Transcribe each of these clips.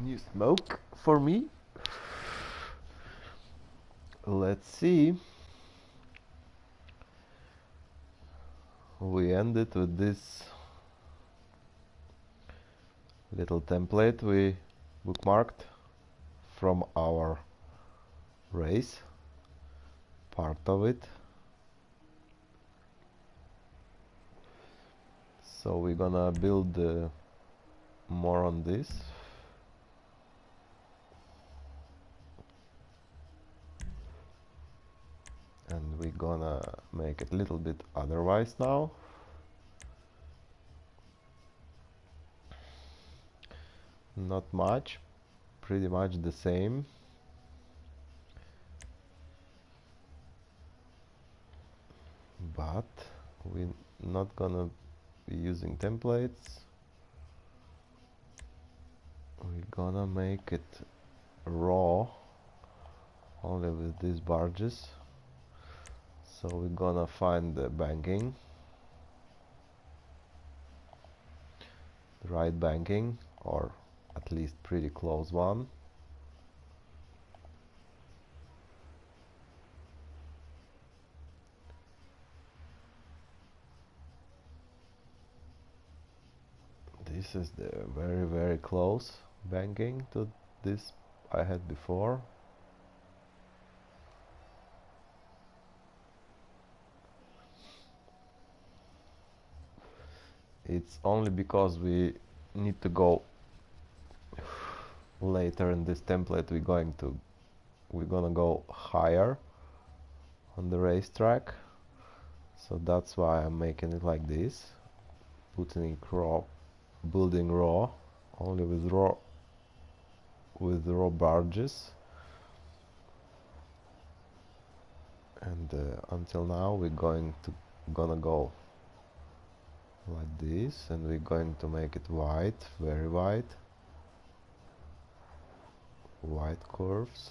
New smoke for me. Let's see. We ended with this little template we bookmarked from our race, part of it. So we're gonna build more on this. And we're gonna make it a little bit otherwise now. Not much, pretty much the same. But we're not gonna be using templates. We're gonna make it raw, only with these barges. So we're gonna find the banking, the right banking, or at least pretty close one. This is the very close banking to this I had before. It's only because we need to go later in this template. We're gonna go higher on the racetrack, so that's why I'm making it like this, putting it raw, building raw, only with raw barges. And until now we're gonna go like this, and we're going to make it wide, very wide curves.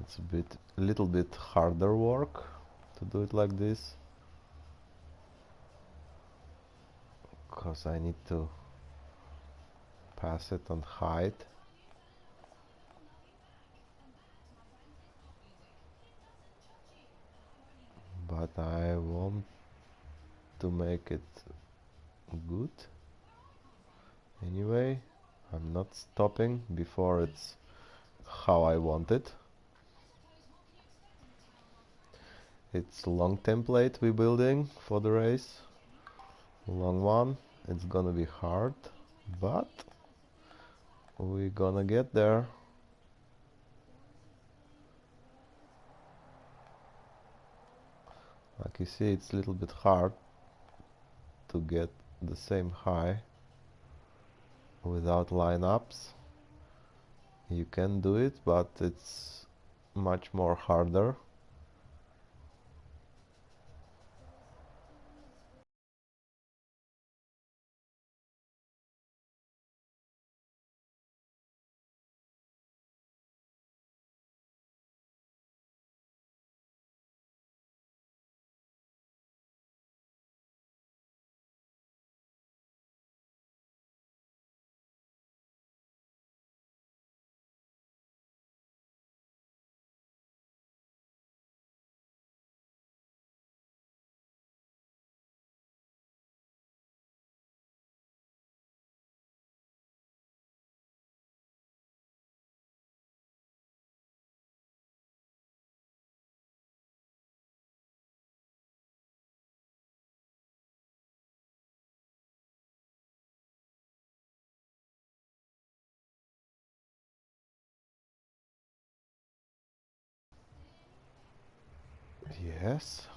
It's a little bit harder work to do it like this, because I need to pass it on height. But I want to make it good anyway. I'm not stopping before it's how I want it. It's a long template we're building for the race, long one. It's gonna be hard, but we're gonna get there. Like you see, it's a little bit hard to get the same high without lineups. You can do it, but it's much more harder. Yes.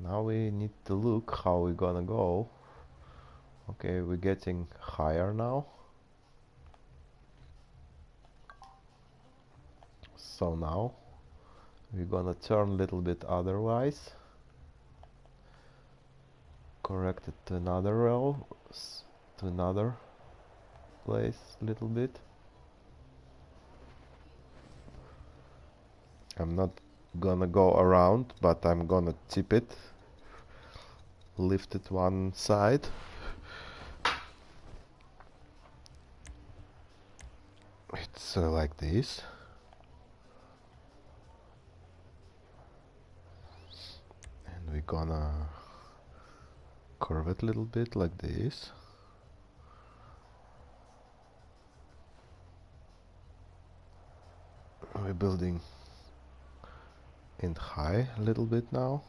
Now we need to look how we're gonna go. Okay, we're getting higher now. So now we're gonna turn a little bit otherwise. correct it to another row, to another place a little bit. I'm not gonna go around, but I'm gonna tip it, lift it one side. It's like this. And we're gonna curve it a little bit like this. We're building in high a little bit now.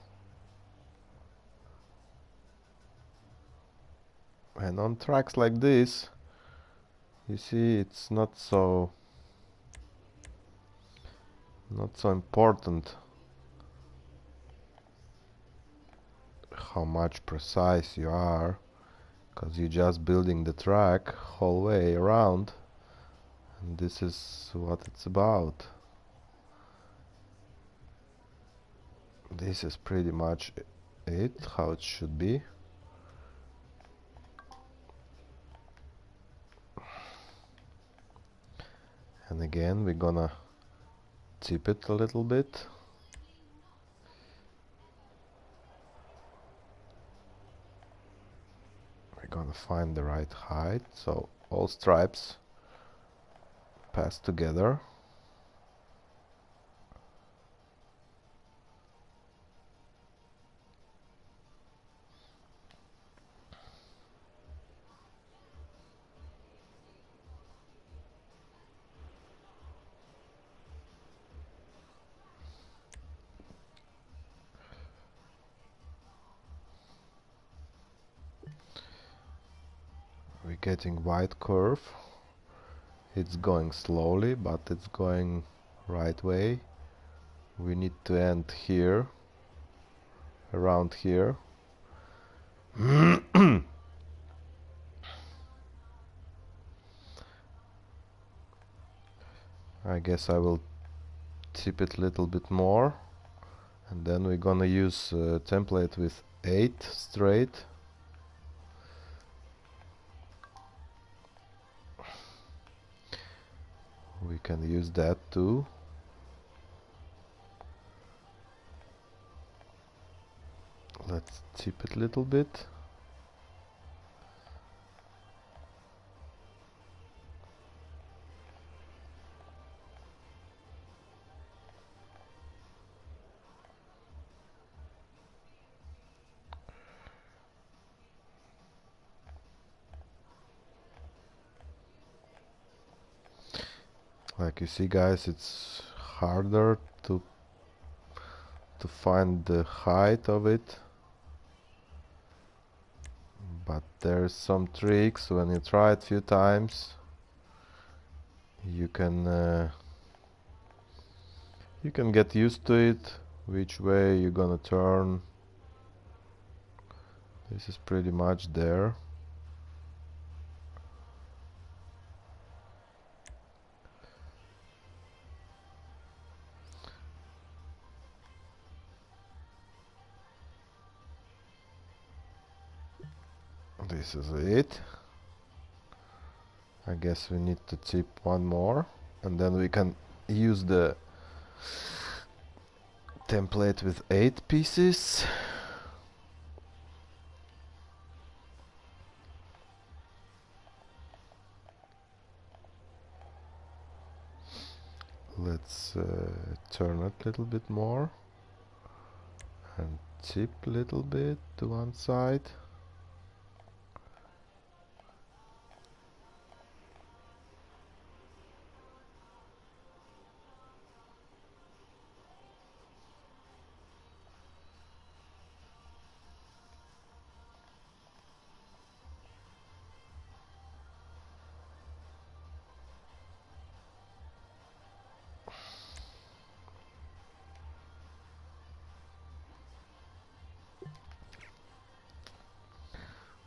And on tracks like this, you see, it's not so important how much precise you are, because you're just building the track whole way around, and this is what it's about. This is pretty much it, how it should be. And again, we're gonna tip it a little bit. We're gonna find the right height, so all stripes pass together. We're getting white curve. It's going slowly, but it's going right way. We need to end here, around here. I guess I will tip it a little bit more, and then we're gonna use a template with 8 straight. We can use that too. Let's tip it a little bit. Like you see, guys, it's harder to find the height of it, but there's some tricks. When you try it a few times, you can get used to it, which way you're gonna turn. This is pretty much there. This is it. I guess we need to tip one more, and then we can use the template with 8 pieces. Let's turn it a little bit more and tip a little bit to one side.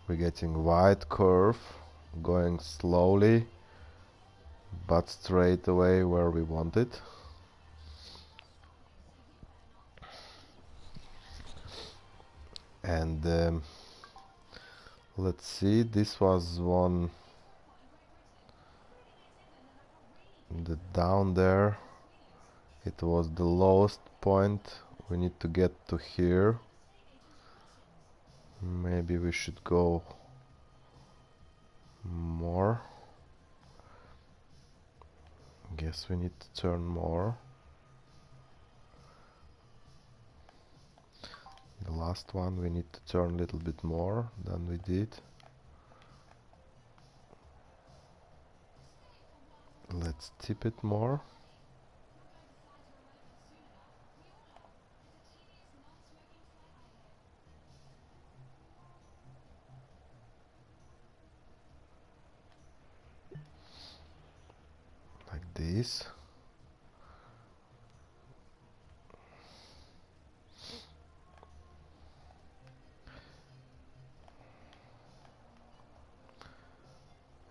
We're getting white curve, going slowly but straight away where we want it. And Let's see, this was one down there. It was the lowest point. We need to get to here. Maybe we should go more. Guess we need to turn more. The last one we need to turn a little bit more than we did. Let's tip it more. Like this.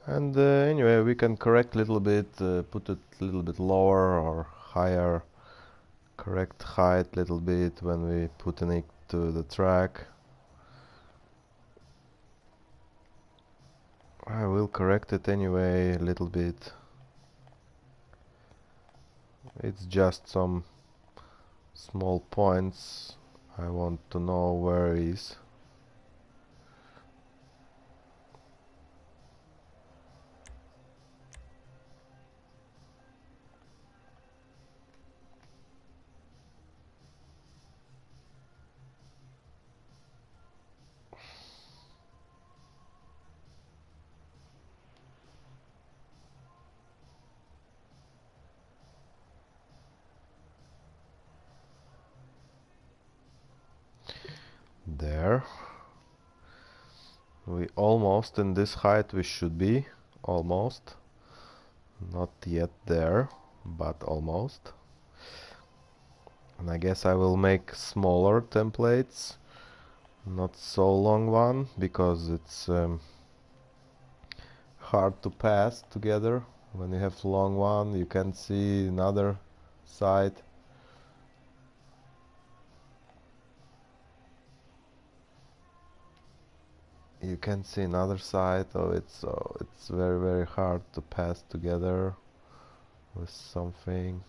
And anyway, we can correct a little bit, put it a little bit lower or higher, correct height a little bit when we put it to the track. I will correct it anyway a little bit. It's just some small points I want to know where is. There. We almost in this height we should be. Almost. Not yet there, but almost. And I guess I will make smaller templates. Not so long one, because it's hard to pass together. When you have long one, you can see another side. You can see another side, it's very hard to pass together with something.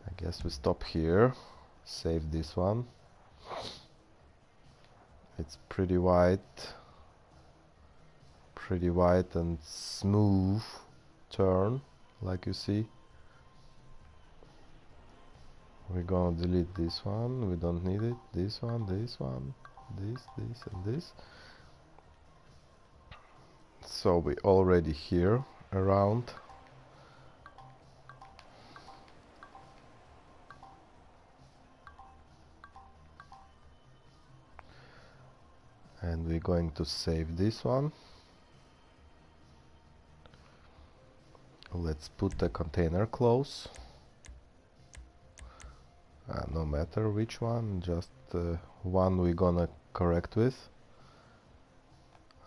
I guess we stop here, save this one. It's pretty wide and smooth turn, like you see. We're gonna delete this one, we don't need it. This one, this, and this. So we already here around. And we're going to save this one. Let's put the container close. No matter which one, just one we're gonna correct with.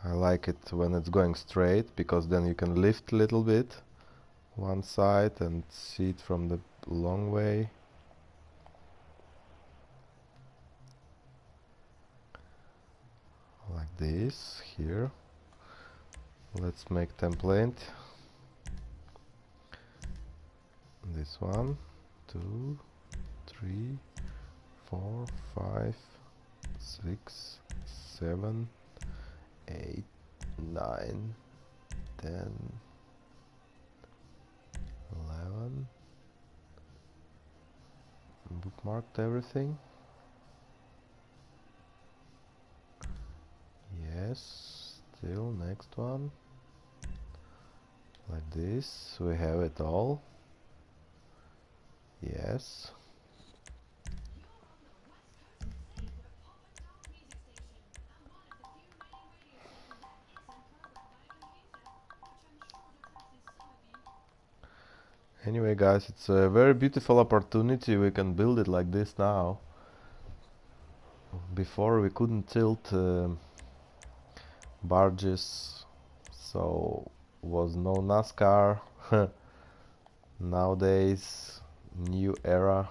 I like it when it's going straight, because then you can lift a little bit one side and see it from the long way. Like this here. Let's make template. This 1, 2, 3, 4, 5, 6, 7, 8, 9, 10, 11. Bookmarked everything. Yes, still next one. Like this, we have it all. Yes. Anyway guys, it's a very beautiful opportunity. We can build it like this now. Before we couldn't tilt barges, so was no NASCAR. Nowadays, new era.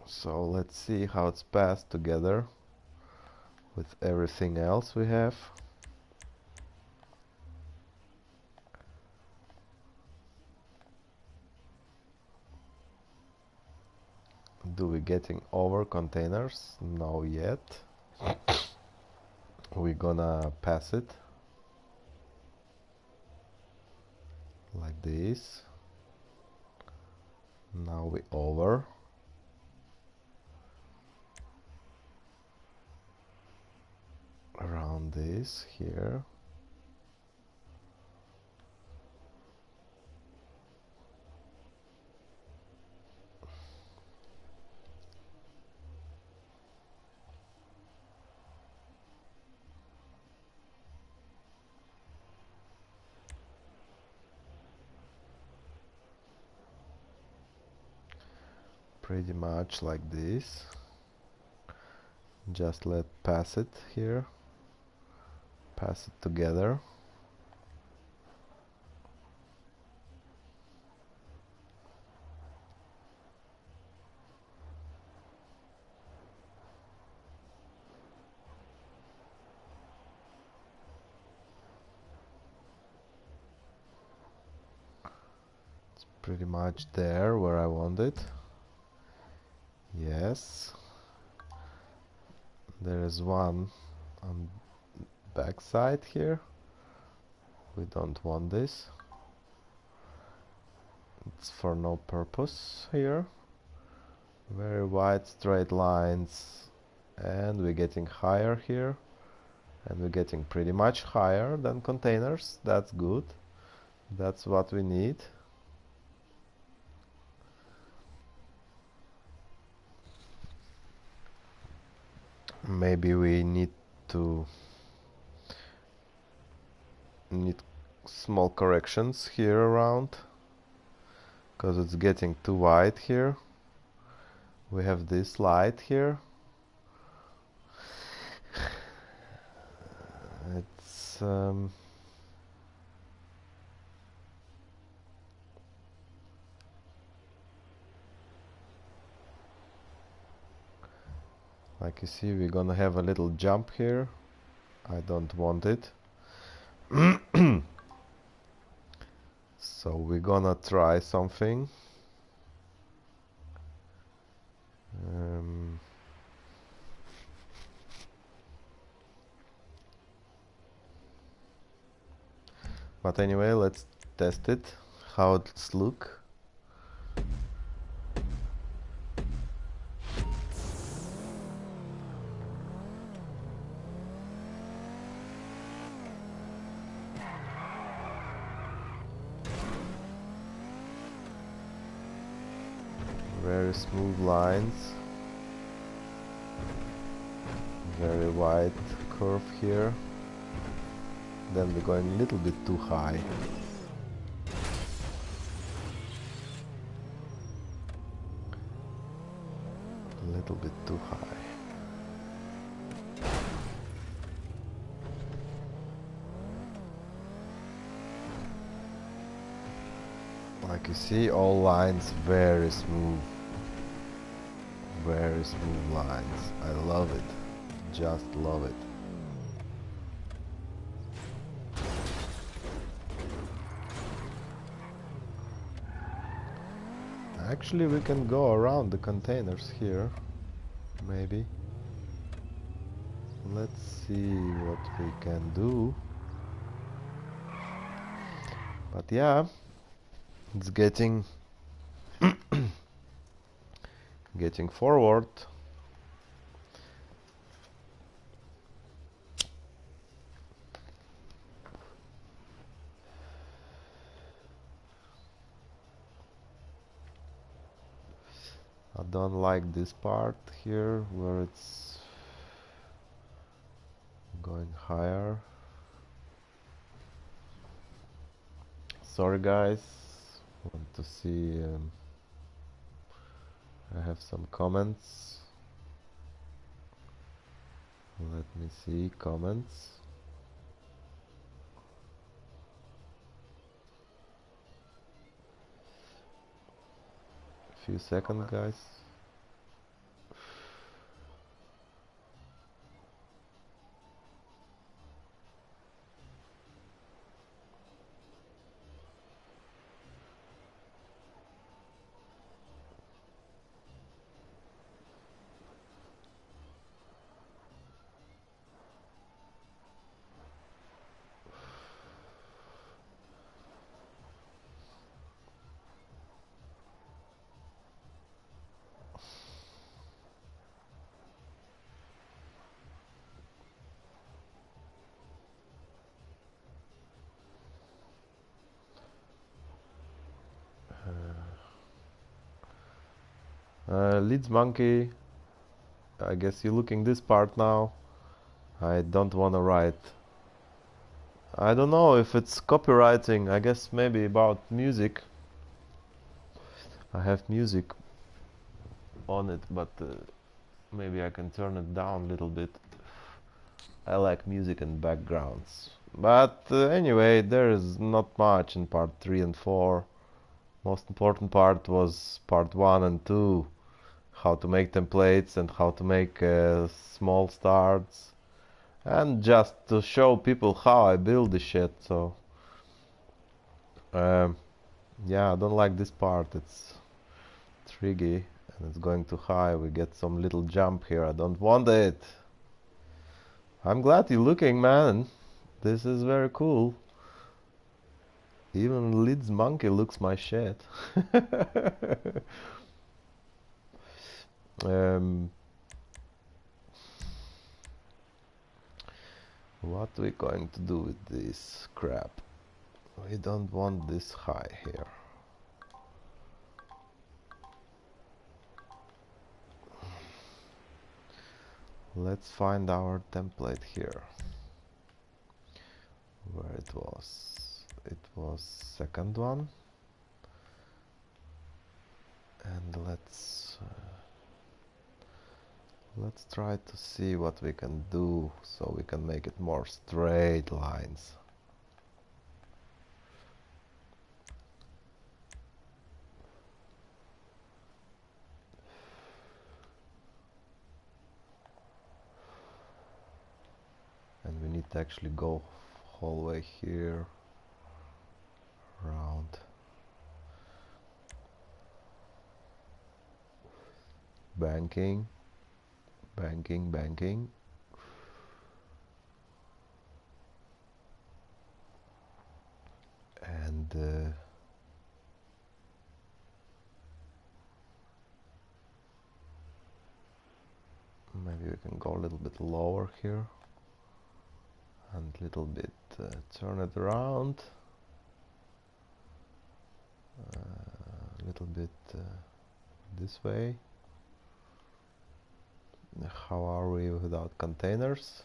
So let's see how it's passed together with everything else we have. Do we getting over containers? No yet. We're gonna pass it like this. Now we over. Around this here. Pretty much like this. Just let pass it here. Pass it together. It's pretty much there where I want it. Yes. There is one on back side here. We don't want this. It's for no purpose here. Very wide straight lines, and we're getting higher here, and we're getting pretty much higher than containers. That's good. That's what we need. Maybe we need small corrections here around, because it's getting too wide here. We have this light here. It's like you see, we're gonna have a little jump here. I don't want it. So we're gonna try something. But anyway, let's test it, how it's look. Very smooth lines. Very wide curve here. Then we're going a little bit too high. A little bit too high. Like you see, all lines very smooth. Very smooth lines. I love it. Just love it. Actually, we can go around the containers here. Maybe. Let's see what we can do. But yeah, it's getting getting forward. I don't like this part here where it's going higher. Sorry guys, want to see I have some comments. Let me see comments. Few seconds, guys. Leads monkey, I guess you're looking this part now. I don't wanna write. I don't know if it's copywriting. I guess maybe about music. I have music on it, but maybe I can turn it down a little bit. I like music and backgrounds. But anyway, there is not much in part 3 and 4. Most important part was part 1 and 2. How to make templates and how to make small starts. And just to show people how I build this shit. So yeah, I don't like this part. It's tricky and it's going too high. We get some little jump here. I don't want it. I'm glad you're looking, man. This is very cool. Even Leeds Monkey looks my shit. What we going to do with this crap? We don't want this high here. Let's find our template here. Where it was? It was second one. And let's try to see what we can do so we can make it more straight lines. And we need to actually go whole way here around. Banking, banking, banking. And maybe we can go a little bit lower here and a little bit turn it around, a little bit this way. How are we without containers?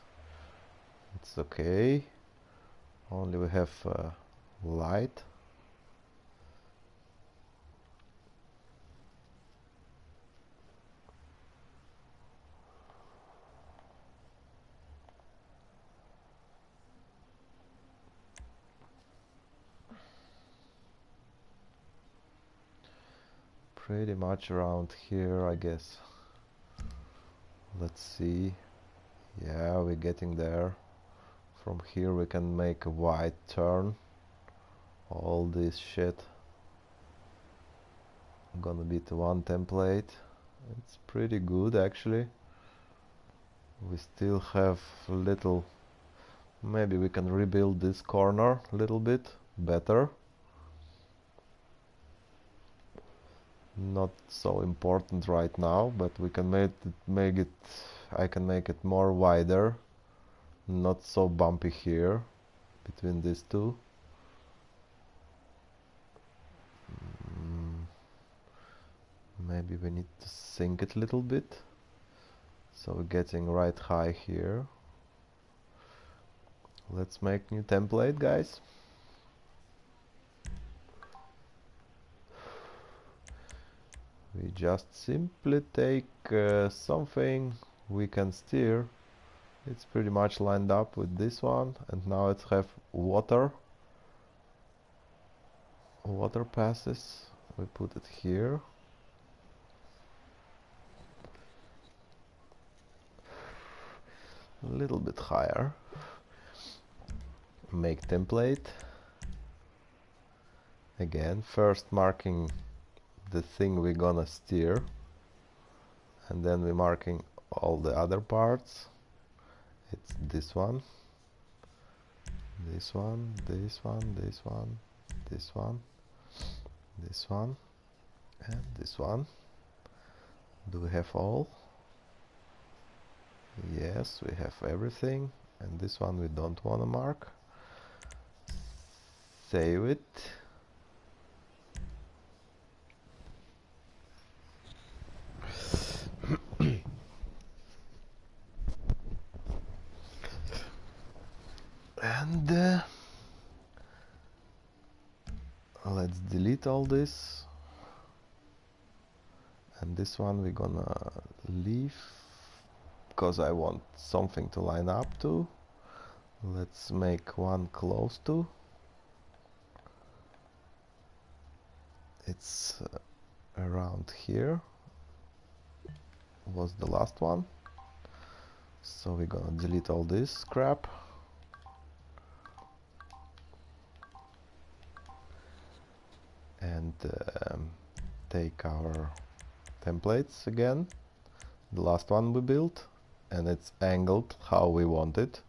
It's okay, only we have light. Pretty much around here, I guess. Let's see. Yeah, we're getting there. From here we can make a wide turn. All this shit gonna be to one template. It's pretty good actually. We still have a little. Maybe we can rebuild this corner a little bit better. Not so important right now, but we can make it. I can make it more wider, not so bumpy here between these two. Maybe we need to sink it a little bit, so we're getting right high here. Let's make new template, guys. We just simply take something we can steer It's pretty much lined up with this one, and now let's have water passes. We put it here. A little bit higher. Make template. Again, first marking the thing we're gonna steer, and then we're marking all the other parts. It's this one, this one, this one, this one, this one, this one, and this one. Do we have all? Yes, we have everything. And this one we don't want to mark. Save it. And let's delete all this, and this one we're gonna leave because I want something to line up to. Let's make one close to. It's around here was the last one, so we're gonna delete all this crap. And take our templates again, the last one we built, and it's angled how we want it,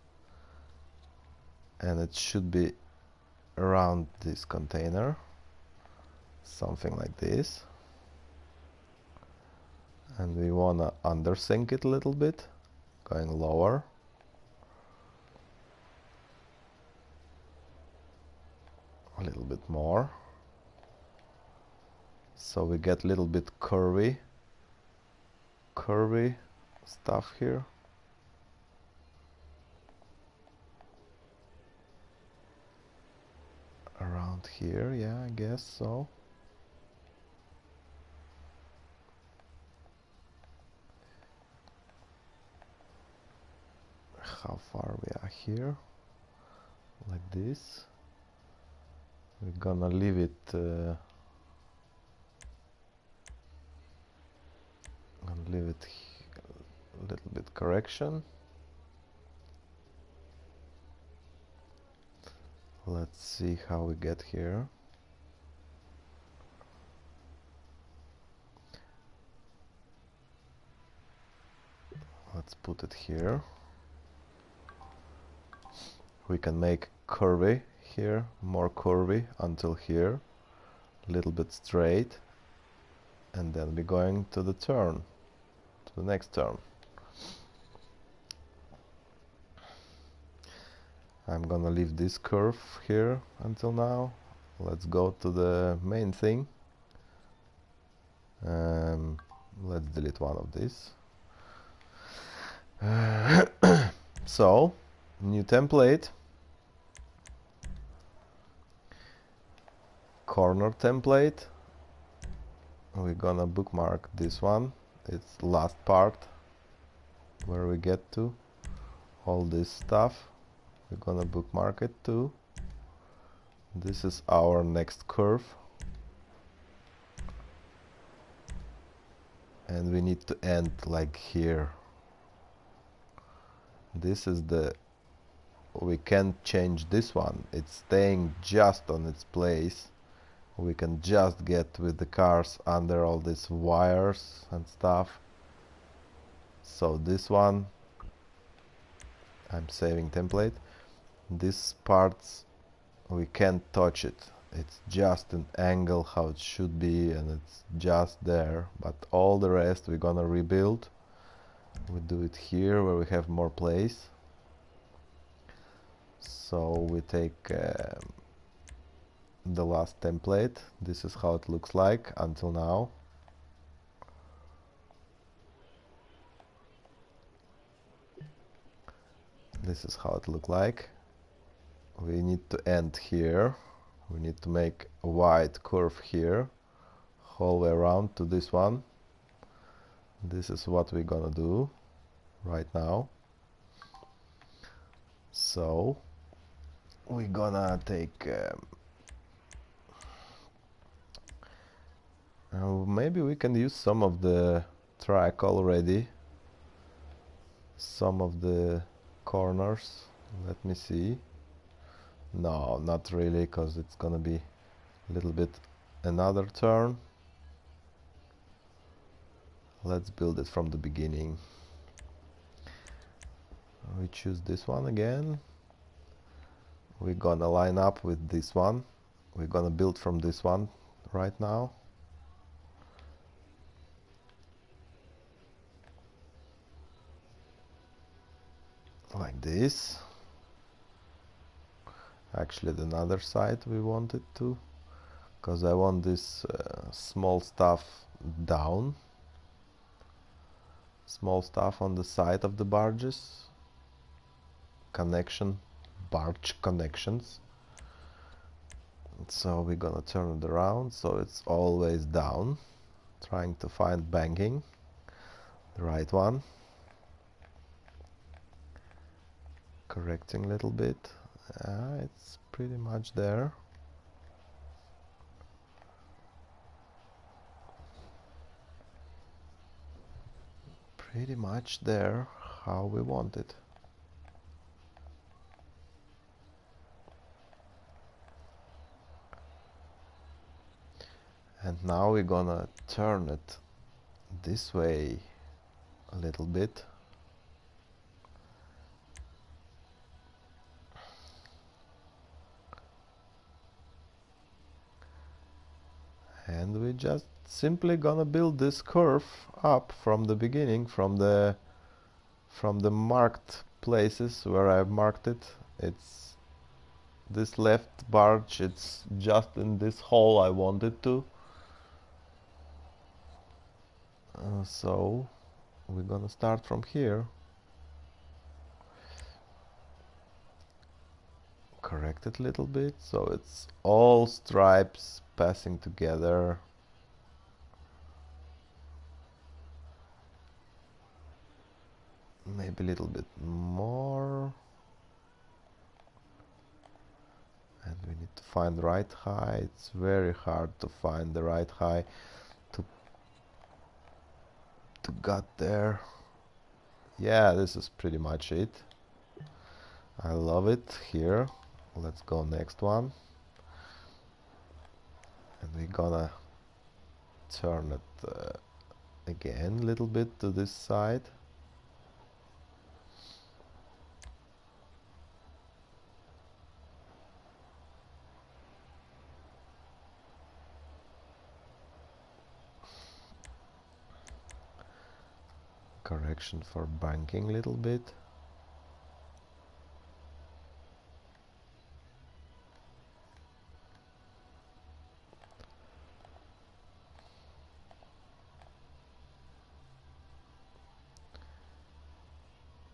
and it should be around this container, something like this. And we wanna undersink it a little bit, going lower. A little bit more. So we get a little bit curvy stuff here. Around here, yeah, I guess so. How far we are here? Like this. We're gonna leave it a little bit correction. Let's see how we get here. Let's put it here. We can make curvy here, more curvy until here, a little bit straight, and then we're going to the turn, to the next turn. I'm gonna leave this curve here until now. Let's go to the main thing. Let's delete one of these. So, new template, corner template. We're gonna bookmark this one. It's the last part where we get to all this stuff. We're gonna bookmark it too. This is our next curve, and we need to end like here. This is the, we can't change this one, it's staying just on its place. We can just get with the cars under all these wires and stuff. So this one, I'm saving template. These parts we can't touch it, it's just an angle how it should be, and it's just there, but all the rest we're gonna rebuild. We do it here where we have more place. So we take the last template. This is how it looks like until now. This is how it looks like. We need to end here. We need to make a wide curve here, whole way around to this one. This is what we're gonna do right now. So we're gonna take maybe we can use some of the track already, some of the corners. Let me see. No, not really, because it's gonna be a little bit another turn. Let's build it from the beginning. We choose this one again. We're gonna line up with this one. We're gonna build from this one right now. Like this. Actually, the other side we want it to, because I want this small stuff down. Small stuff on the side of the barges. Barge connections. So we're gonna turn it around so it's always down, trying to find banking, the right one, correcting a little bit. It's pretty much there. Pretty much there, how we want it. And now we're gonna turn it this way a little bit. And we just simply gonna build this curve up from the beginning, from the marked places where I've marked it. It's this left barge, it's just in this hole I want it to. So we're gonna start from here. Correct it a little bit so it's all stripes passing together. Maybe a little bit more. And we need to find the right high. It's very hard to find the right high to get there. Yeah, this is pretty much it. I love it here. Let's go next one. And we're gonna turn it again a little bit to this side. Correction for banking a little bit.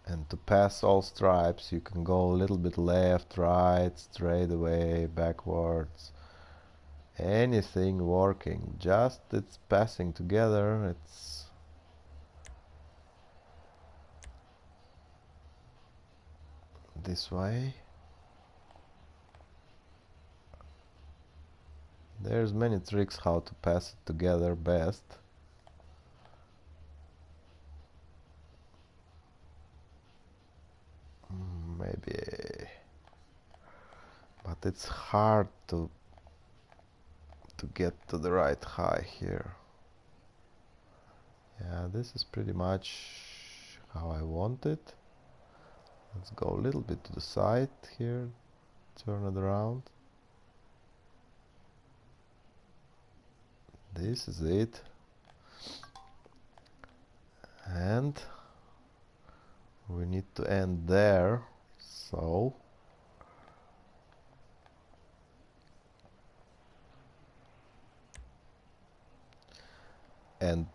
And to pass all stripes you can go a little bit left, right, straight away, backwards. Anything working, just it's passing together. It's this way. There's many tricks how to pass it together best. Maybe, but it's hard to get to the right high here. Yeah, this is pretty much how I want it. Let's go a little bit to the side here, turn it around. This is it. And we need to end there, so and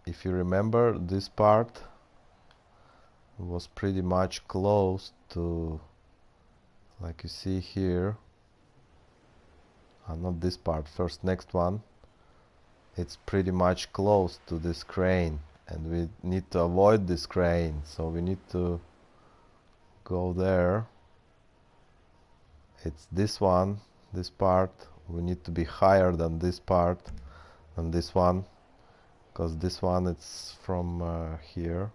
if you remember, this part was pretty much close to, like you see here, not this part, first next one, it's pretty much close to this crane and we need to avoid this crane, so we need to go there, it's this one, this part. We need to be higher than this part, than this one, because this one it's from here.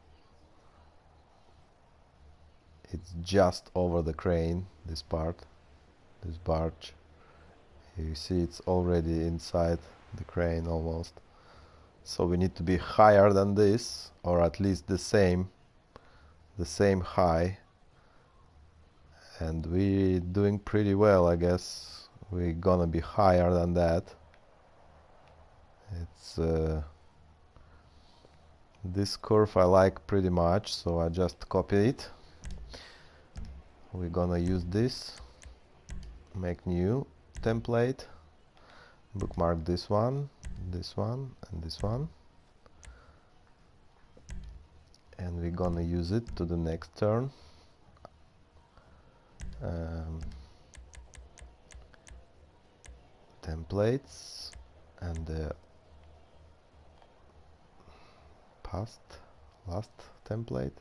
It's just over the crane, this part, this barge. You see it's already inside the crane almost. So we need to be higher than this, or at least the same high. And we're doing pretty well, I guess. We're gonna be higher than that. It's this curve I like pretty much, so I just copy it. We're gonna use this, make new template, bookmark this one, and this one, and we're gonna use it to the next turn. Templates and the last template.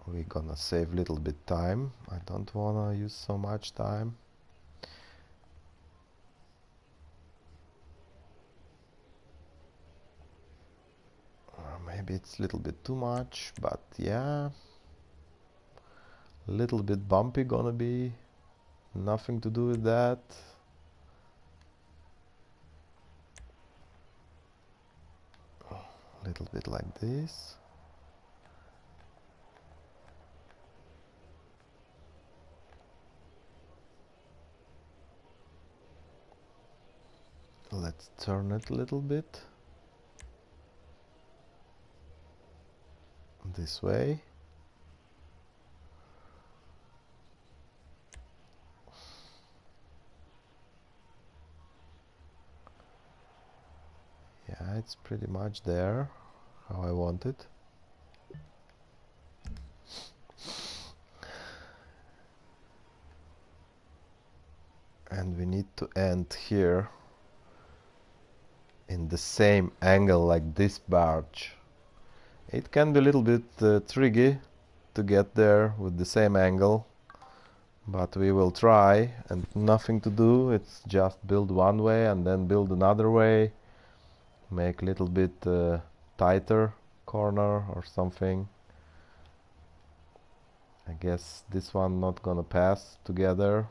We're gonna save little bit time. I don't wanna use so much time. Maybe it's a little bit too much, but yeah, little bit bumpy gonna be. Nothing to do with that. A little bit like this. Let's turn it a little bit this way. Yeah, it's pretty much there how I want it. And we need to end here in the same angle like this barge. It can be a little bit tricky to get there with the same angle, but we will try. And nothing to do, it's just build one way and then build another way, make a little bit tighter corner or something. I guess this one not gonna pass together.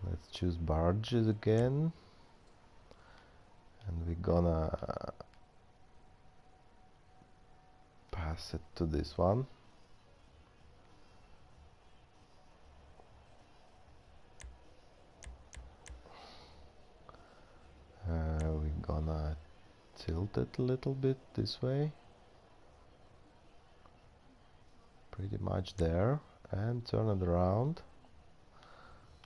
Let's choose barges again, and we're gonna pass it to this one. We're gonna tilt it a little bit this way, pretty much there, and turn it around.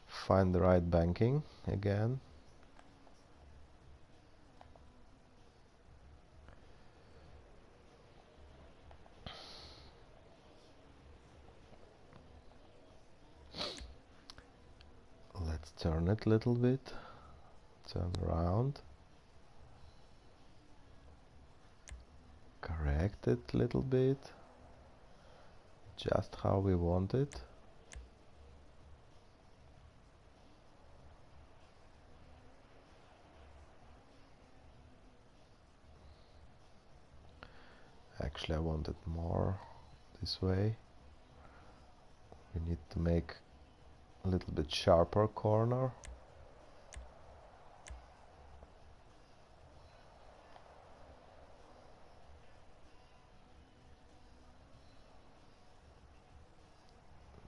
Find the right banking again. Let's turn it a little bit, turn around, correct it a little bit, just how we want it. Actually, I want it more this way. We need to make a little bit sharper corner.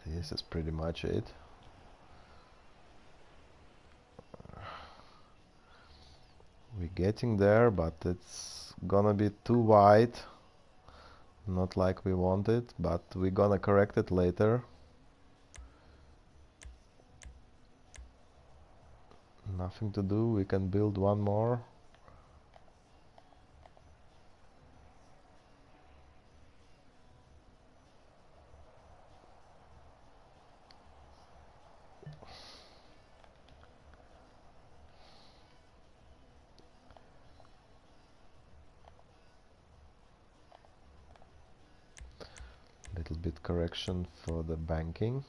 This is pretty much it. We're getting there, but it's gonna be too wide. Not like we want it, but we're gonna correct it later. Nothing to do, we can build one more. little bit correction for the banking,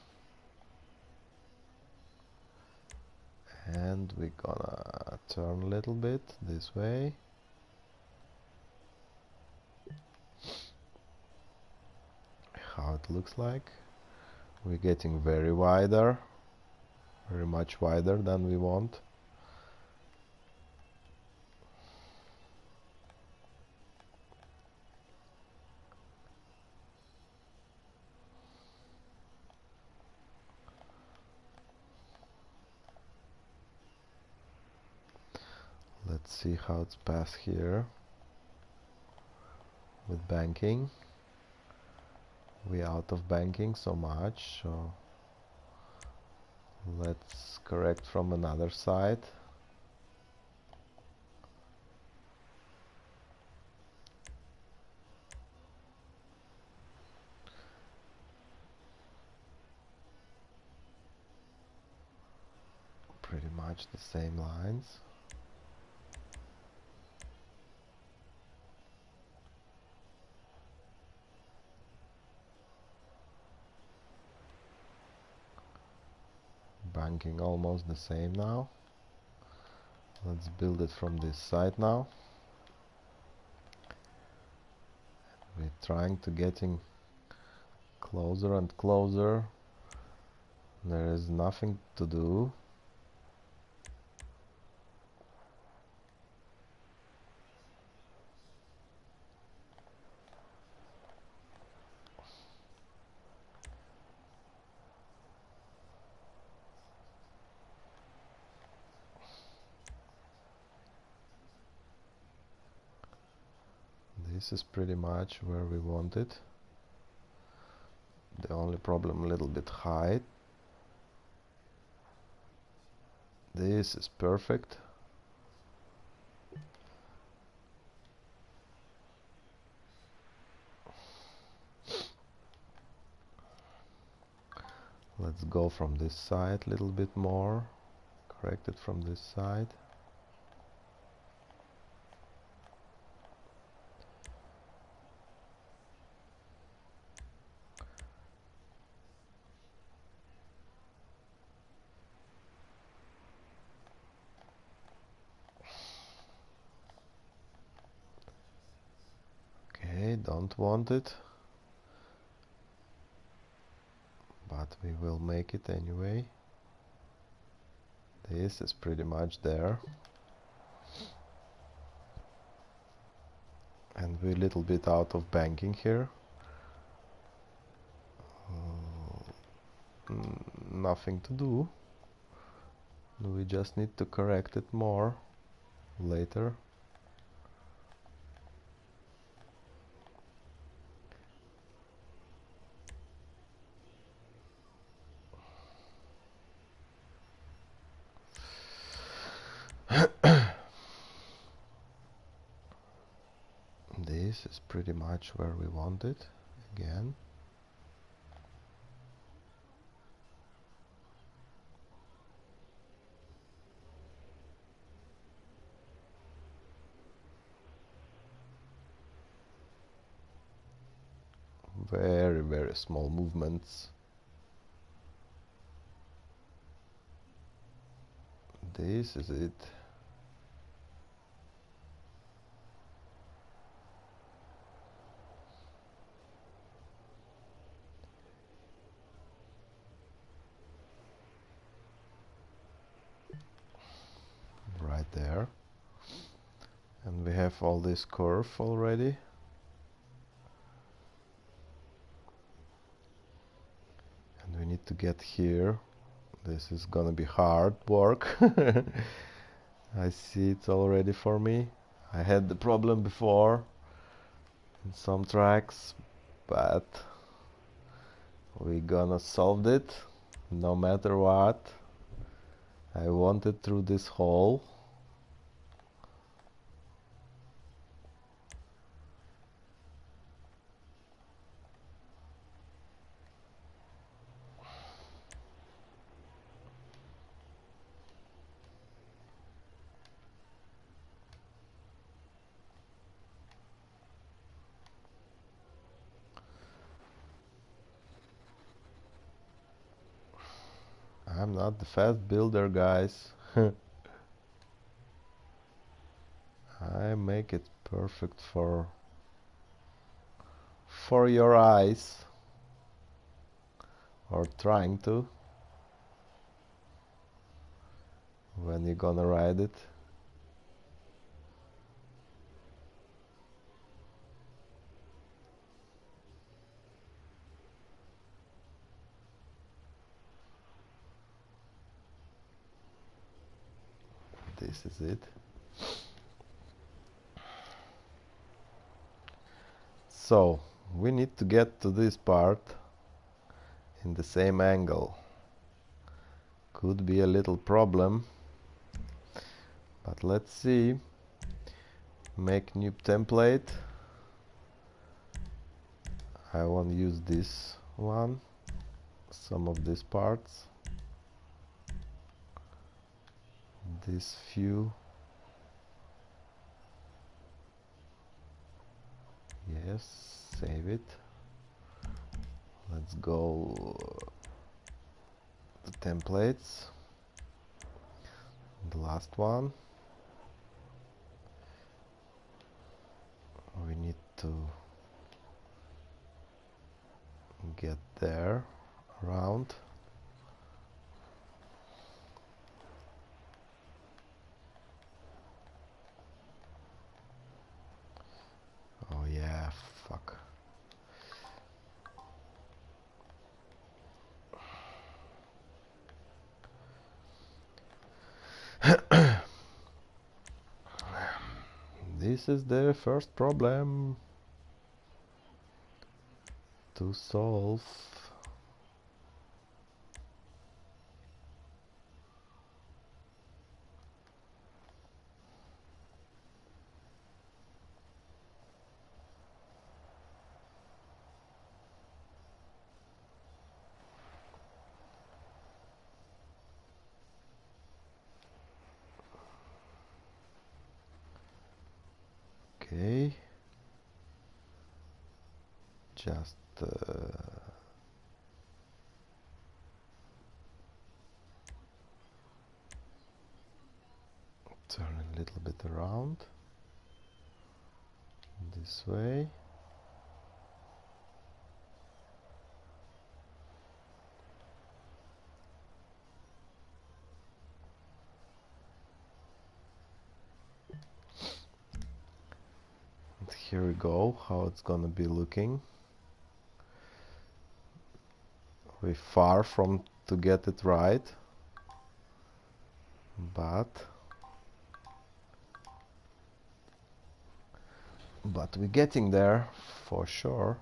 and we're gonna turn a little bit this way. How it looks like. We're getting very much wider than we want. Let's see how it's passed here with banking. We're out of banking so much, so let's correct from another side. Pretty much the same lines. Banking almost the same now. Let's build it from this side now. We're trying to getting closer and closer. There is nothing to do. This is pretty much where we want it. The only problem, a little bit height. This is perfect. Let's go from this side a little bit more. Correct it from this side. Okay, don't want it, but we will make it anyway. This is pretty much there. And we're a little bit out of banking here. Nothing to do. We just need to correct it more later. This is pretty much where we want it again. Very small movements. This is it. Right there. And we have all this curve already. And we need to get here. This is gonna be hard work. I see it already for me. I had the problem before in some tracks, but we're gonna solve it no matter what. I want it through this hole. I'm not the fast builder, guys. I make it perfect for your eyes, or trying to, when you're gonna ride it. This is it. So we need to get to this part in the same angle. Could be a little problem, but let's see. Make new template. I want to use this one, some of these parts, this few. Yes, save it. Let's go to templates. The last one. We need to get there around. Oh yeah, fuck. This is the first problem to solve. Okay, just turn a little bit around this way. And here we go, how it's gonna be looking. We're far from to get it right, but we're getting there for sure.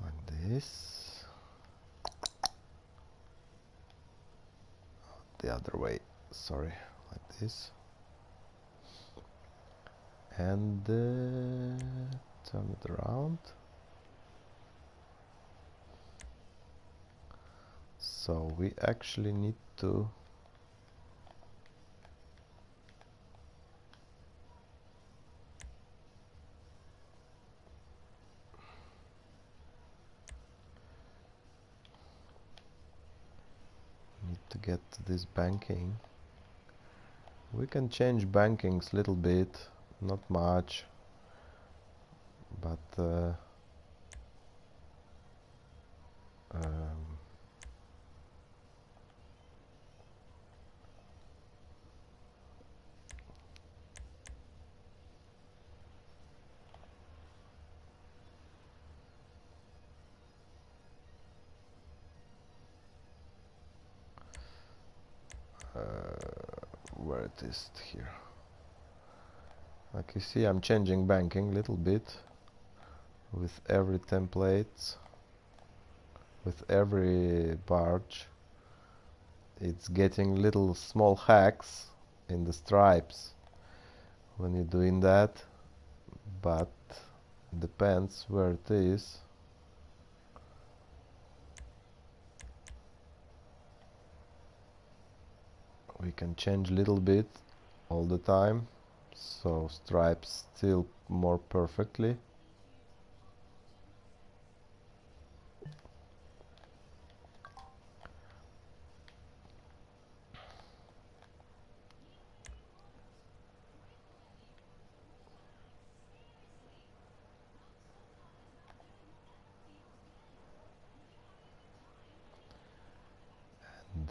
Like this. The other way, sorry, like this. And turn it around. So we actually need to get to this banking. We can change bankings a little bit, not much, but where it is here. Like you see, I'm changing banking a little bit with every template, with every barge. It's getting little small hacks in the stripes when you're doing that, but depends where it is. We can change a little bit all the time, so stripes still more perfectly.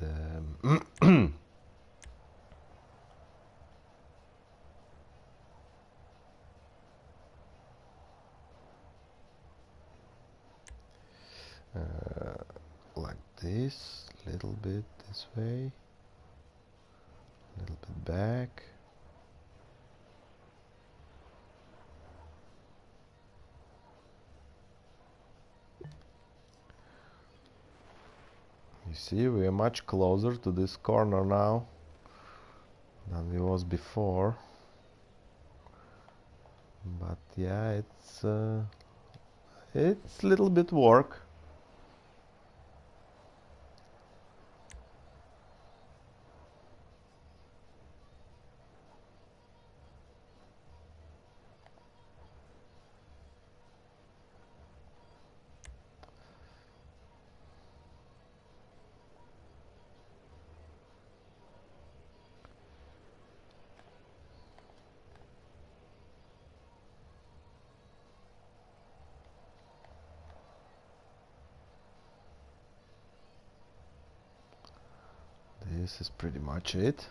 And like this, little bit this way, little bit back. You see, we are much closer to this corner now than we was before. But yeah, it's a little bit work. This is pretty much it.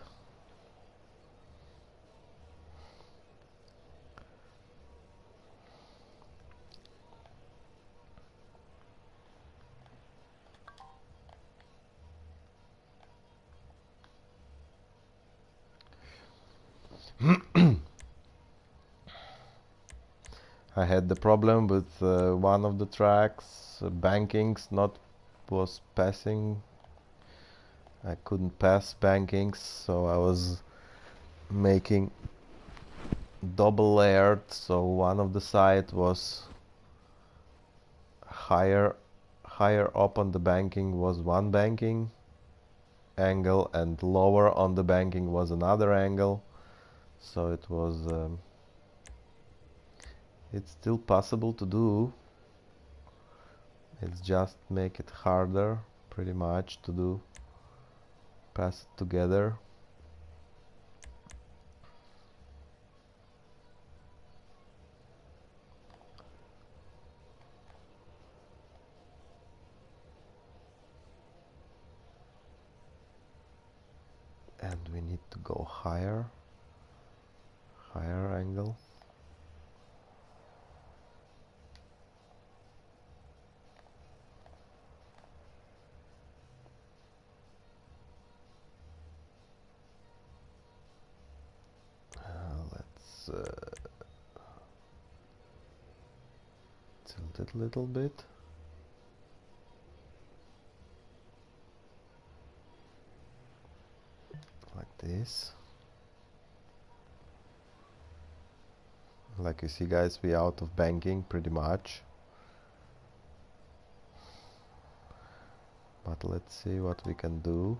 I had the problem with one of the tracks, bankings not was passing. I couldn't pass bankings, so I was making double layered, so one of the side was higher up on the banking was one banking angle, and lower on the banking was another angle. So it was it's still possible to do. It's just make it harder pretty much to do, pass it together. And we need to go higher angle. Let's tilt it a little bit. Like this. Like you see, guys, we out of banking pretty much. But let's see what we can do.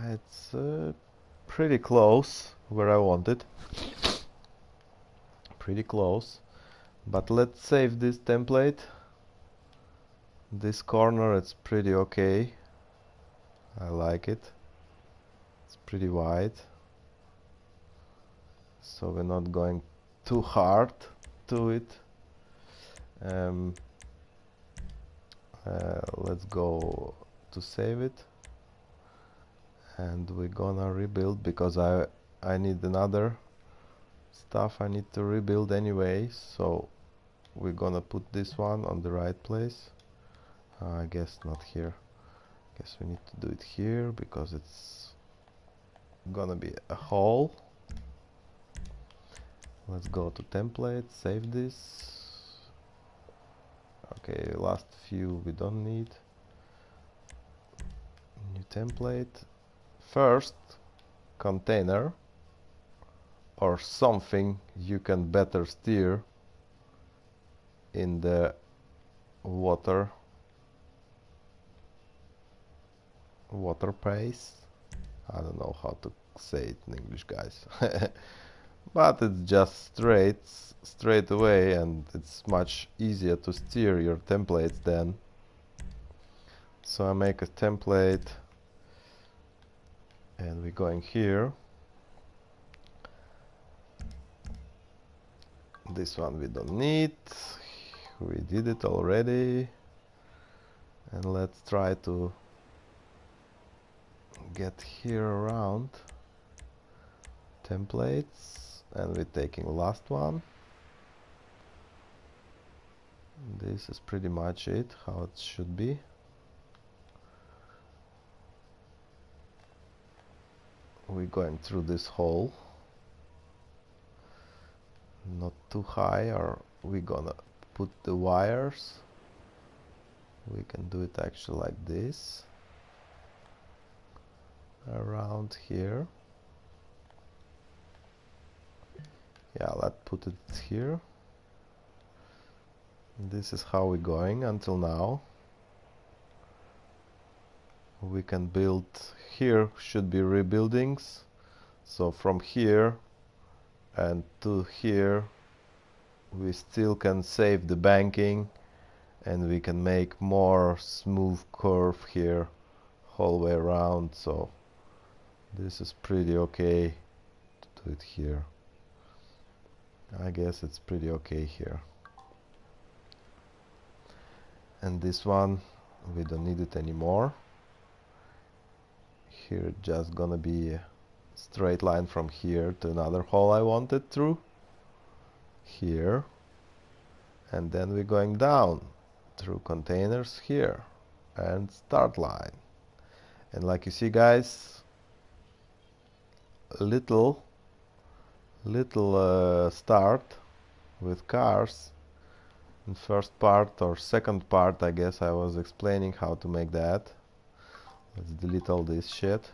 It's pretty close where I want it. Pretty close. But let's save this template. This corner, it's pretty okay. I like it. It's pretty wide. So we're not going too hard to it. Let's go to save it. And we're gonna rebuild because I need another stuff I need to rebuild anyway, so we're gonna put this one on the right place. I guess not here. Guess we need to do it here because it's gonna be a hole. Let's go to template, save this. Okay, last few we don't need. New template. First, container or something you can better steer in the water pace. I don't know how to say it in English, guys. But it's just straight away, and it's much easier to steer your templates then. So I make a template and we're going here. This one we don't need, we did it already. And let's try to get here around templates, and we're taking the last one. This is pretty much it, how it should be. We're going through this hole, not too high, or we're gonna put the wires. We can do it actually like this, around here. Yeah, let's put it here. This is how we're going until now. We can build here, should be rebuildings, so from here and to here we still can save the banking, and we can make more smooth curve here whole way around. So this is pretty okay to do it here. I guess it's pretty okay here. And this one we don't need it anymore. Here just gonna be a straight line from here to another hole I wanted through here, and then we're going down through containers here and start line. And like you see, guys, little start with cars. In first part or second part, I guess I was explaining how to make that. Let's delete all this shit.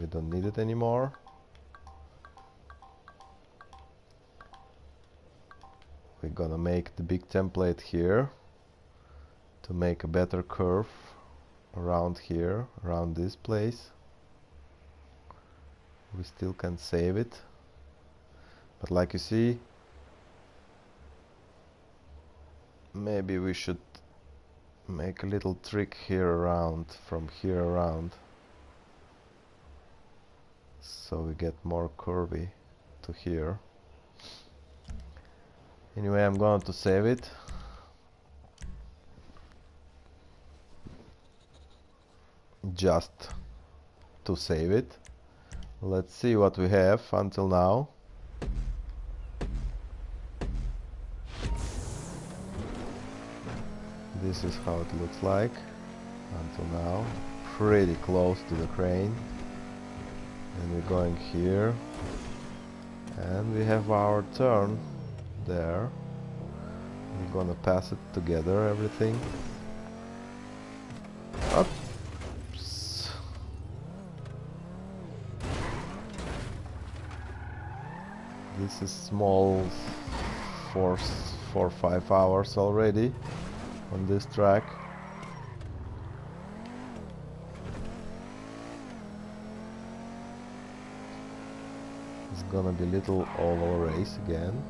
We don't need it anymore. We're gonna make the big template here to make a better curve around here, around this place. We still can save it, but like you see, maybe we should make a little trick here around, from here around, so we get more curvy to here. Anyway, I'm going to save it. Just to save it. Let's see what we have until now. This is how it looks like until now. Pretty close to the crane. And we're going here. And we have our turn there. We're gonna pass it together, everything. Oops. This is small, 4-5 hours already on this track. It's gonna be little oval race again.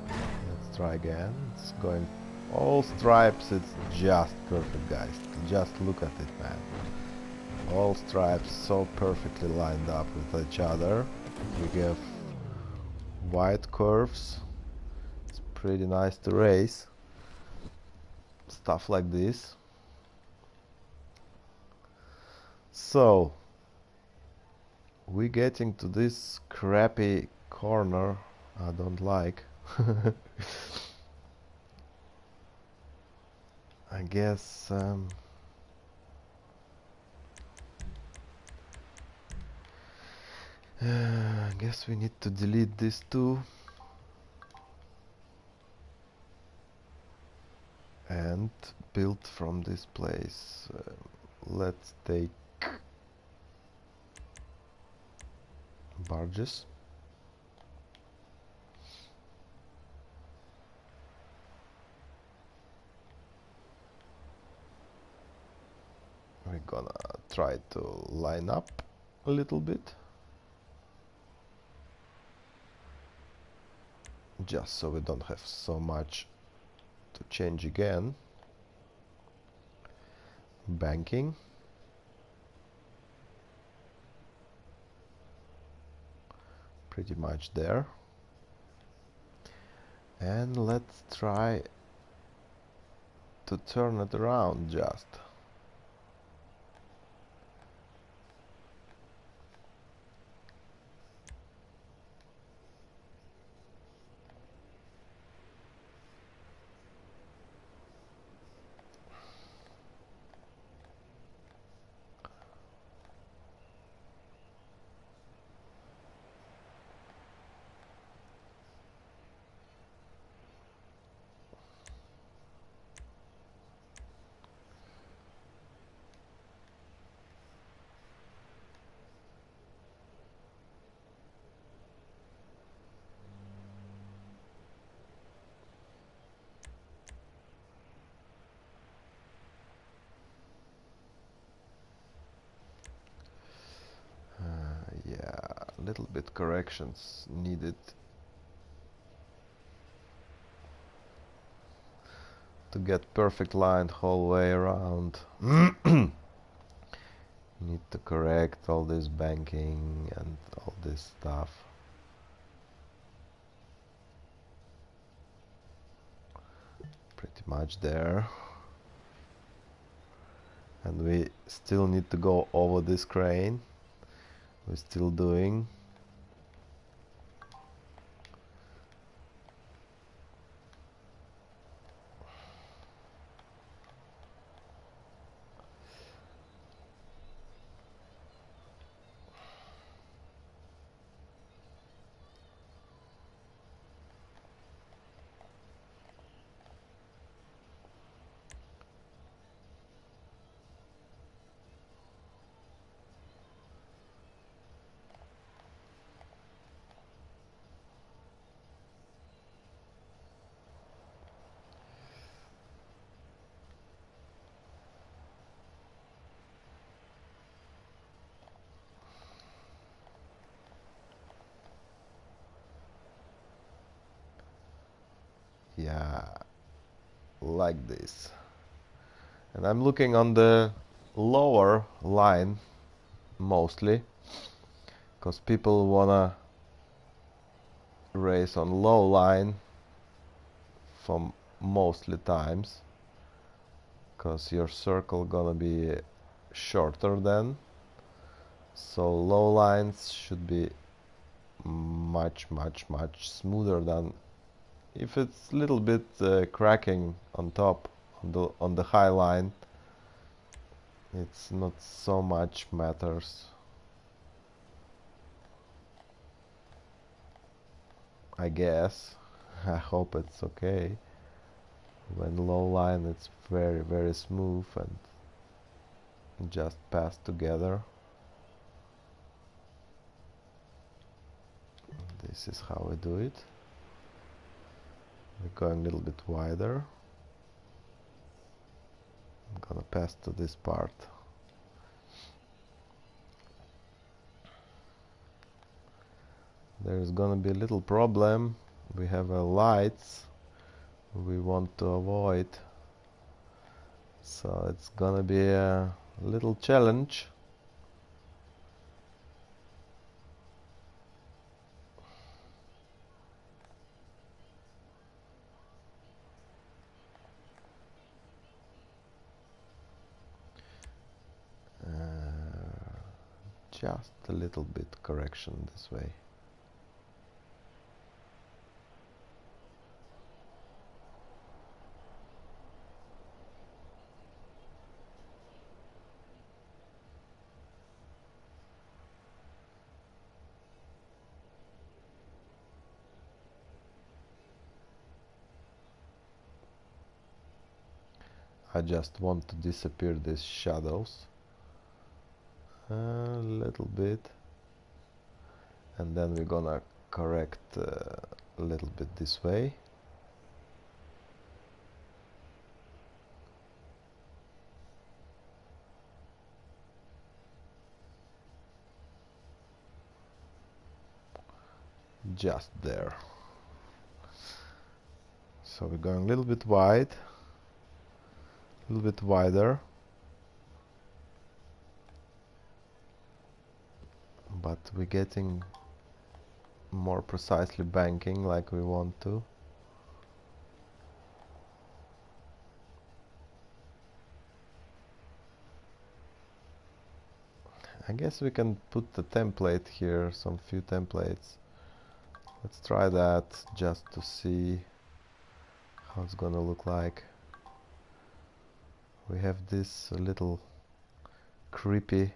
Let's try again. It's going all stripes. It's just perfect, guys. Just look at it, man. All stripes so perfectly lined up with each other. We have white curves. It's pretty nice to race. Stuff like this. So we're getting to this crappy corner I don't like. I guess I guess we need to delete this too and build from this place. Let's take barges. We're gonna try to line up a little bit, just so we don't have so much to change again. Banking. Pretty much there. And let's try to turn it around just. Yeah, a little bit corrections needed to get perfect line whole way around. Need to correct all this banking and all this stuff. Pretty much there. And we still need to go over this crane. We're still doing. Yeah, like this. And I'm looking on the lower line mostly, because people wanna race on low line for mostly times, because your circle gonna be shorter then, So low lines should be much smoother than if it's a little bit cracking on top on the high line. It's not so much matters. I guess. I hope it's okay. When low line it's very smooth and just pass together. This is how we do it. We're going a little bit wider. I'm gonna pass to this part. There's gonna be a little problem. We have lights we want to avoid, so it's gonna be a little challenge. Just a little bit correction this way. I just want to disappear these shadows a little bit, and then we're gonna correct a little bit this way. Just there. So we're going a little bit wide, a little bit wider, but we're getting more precisely banking like we want to. I guess we can put the template here, some few templates. Let's try that just to see how it's gonna look like. We have this little creepy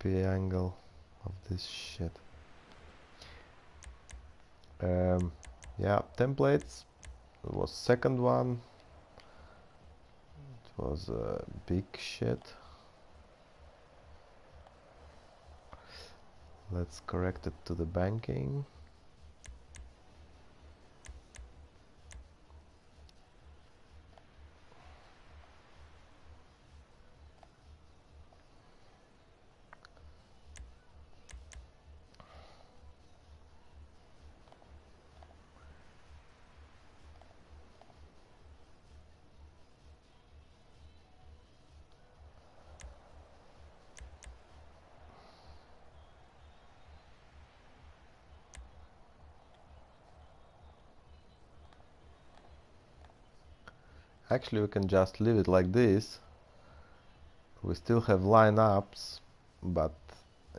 angle of this shit. Yeah, templates. It was second one. It was big shit. Let's correct it to the banking. Actually, we can just leave it like this. We still have lineups, but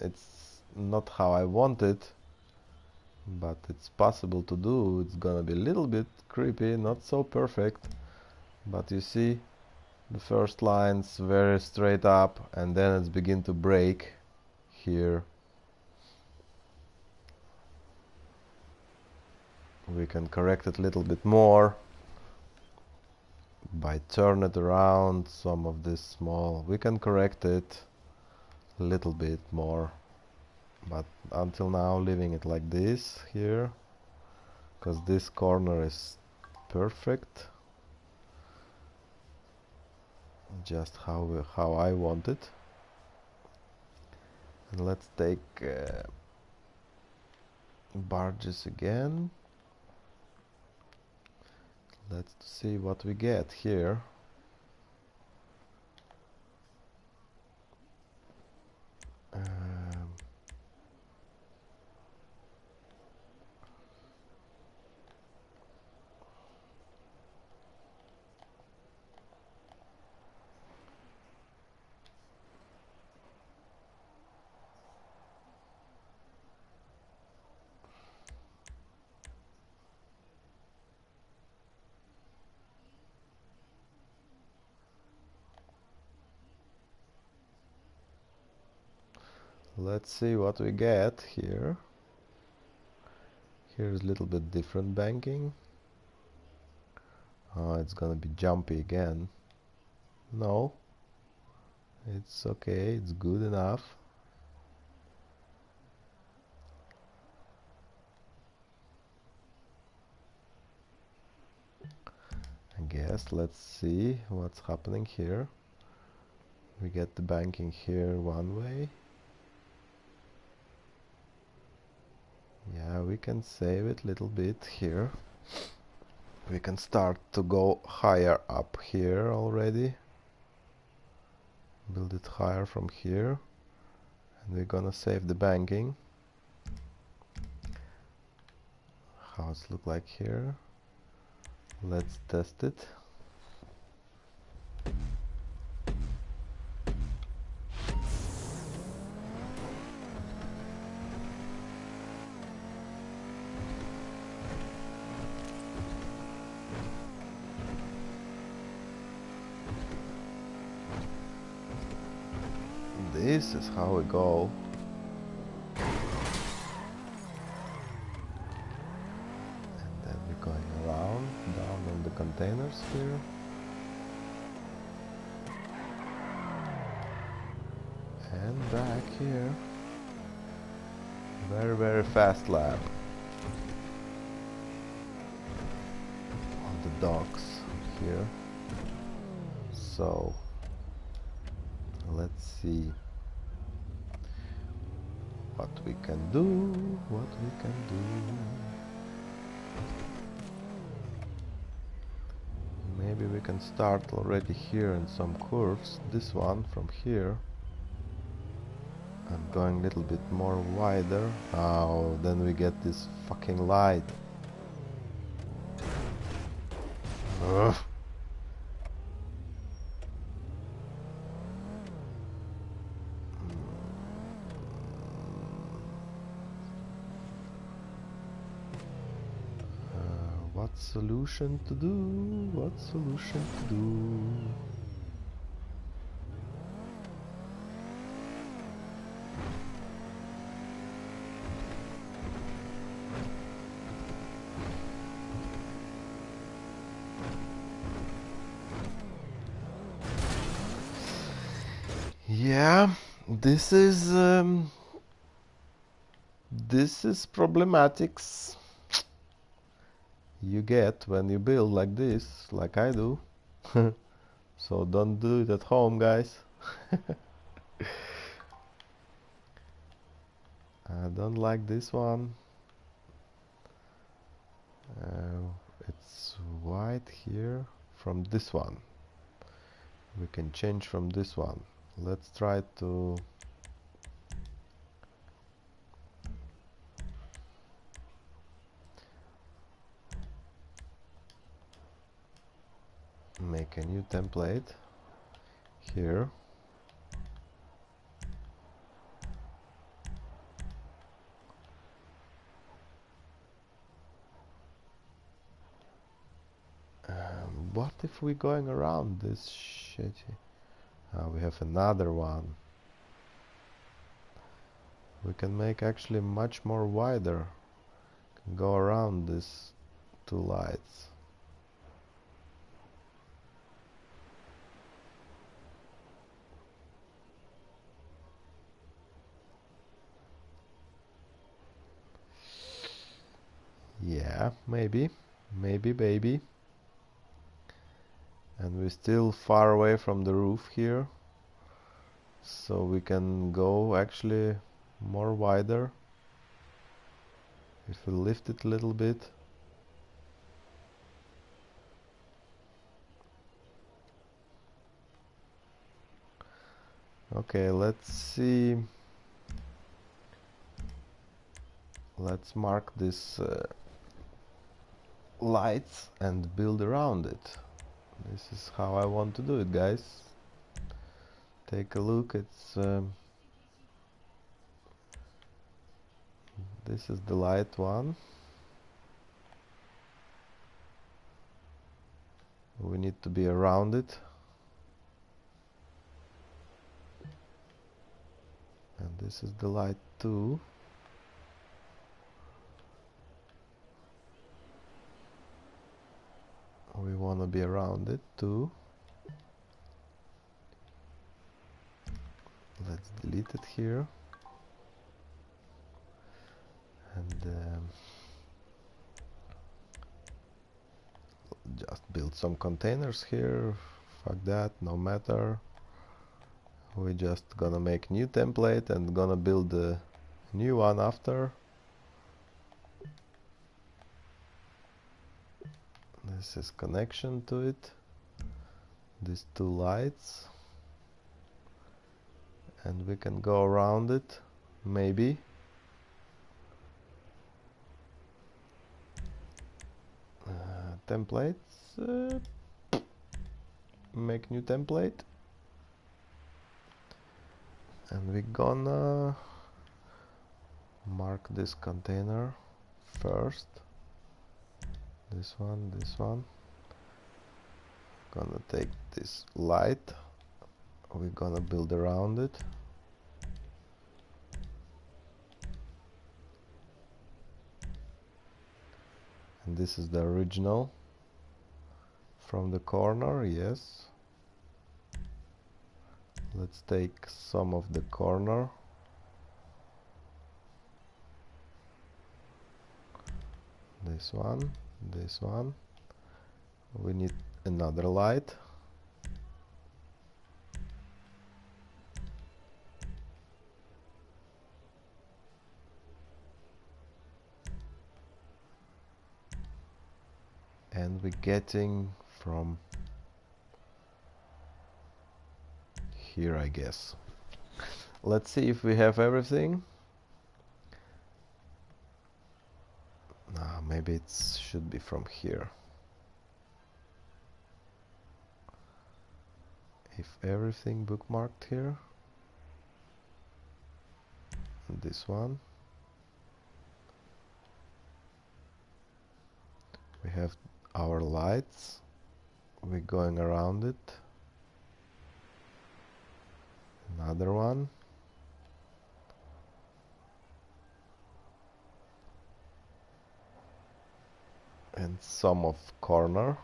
it's not how I want it. But it's possible to do. It's gonna be a little bit creepy, not so perfect. But you see, the first line's very straight up, and then it's begin to break here. We can correct it a little bit more by turn it around some of this small. We can correct it a little bit more, but until now leaving it like this here, because this corner is perfect, just how I want it. And let's take barges again. Let's see what we get here. Let's see what we get here. Here's a little bit different banking. Oh, it's gonna be jumpy again. No, it's okay, it's good enough. I guess let's see what's happening here. We get the banking here one way. Yeah, we can save it a little bit here. We can start to go higher up here already. Build it higher from here. And we're gonna save the banking. How it look like here. Let's test it. This is how we go. And then we're going around, down on the containers here. And back here. Very, very fast lap. On the docks here. So, let's see what we can do, what we can do. Maybe we can start already here in some curves. This one from here. I'm going a little bit more wider. Oh, then we get this fucking light. Ugh. What solution to do? What solution to do? Yeah, this is problematics you get when you build like this, like I do. So don't do it at home, guys. I don't like this one. It's white here from this one. We can change from this one. Let's try to make a new template here. What if we're going around this shitty? We have another one. We can make actually much more wider. Can go around these two lights. Yeah, maybe, baby. And we're still far away from the roof here, so we can go actually more wider if we lift it a little bit. Okay, let's see. Let's mark this lights and build around it. This is how I want to do it, guys. Take a look. It's this is the light one. We need to be around it. And This is the light 2. We want to be around it too. Let's delete it here. And just build some containers here. Fuck that, no matter. We're just gonna make new template and gonna build a new one after. This is connection to it. These 2 lights. And we can go around it, maybe. Templates. Make new template. And we're gonna mark this container first. This one. Gonna take this light. We're gonna build around it. And this is the original from the corner, yes. Let's take some of the corner. This one. We need another light. And we're getting from here, I guess. Let's see if we have everything. Maybe it should be from here. If everything bookmarked here. And this one. We have our lights. We're going around it. Another one. And some of corner.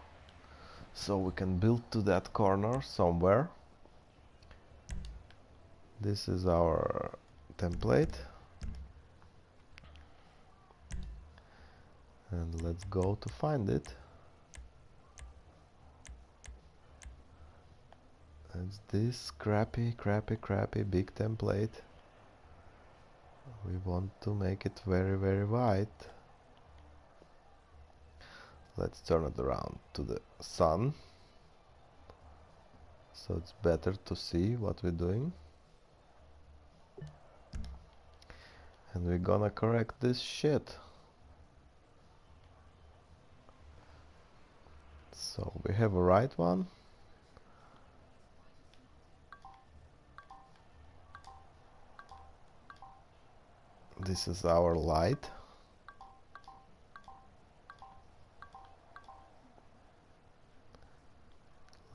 So we can build to that corner somewhere. This is our template. And let's go to find it. It's this crappy big template. We want to make it very wide. Let's turn it around to the sun, so it's better to see what we're doing. And we're gonna correct this shit. So we have a right one. This is our light.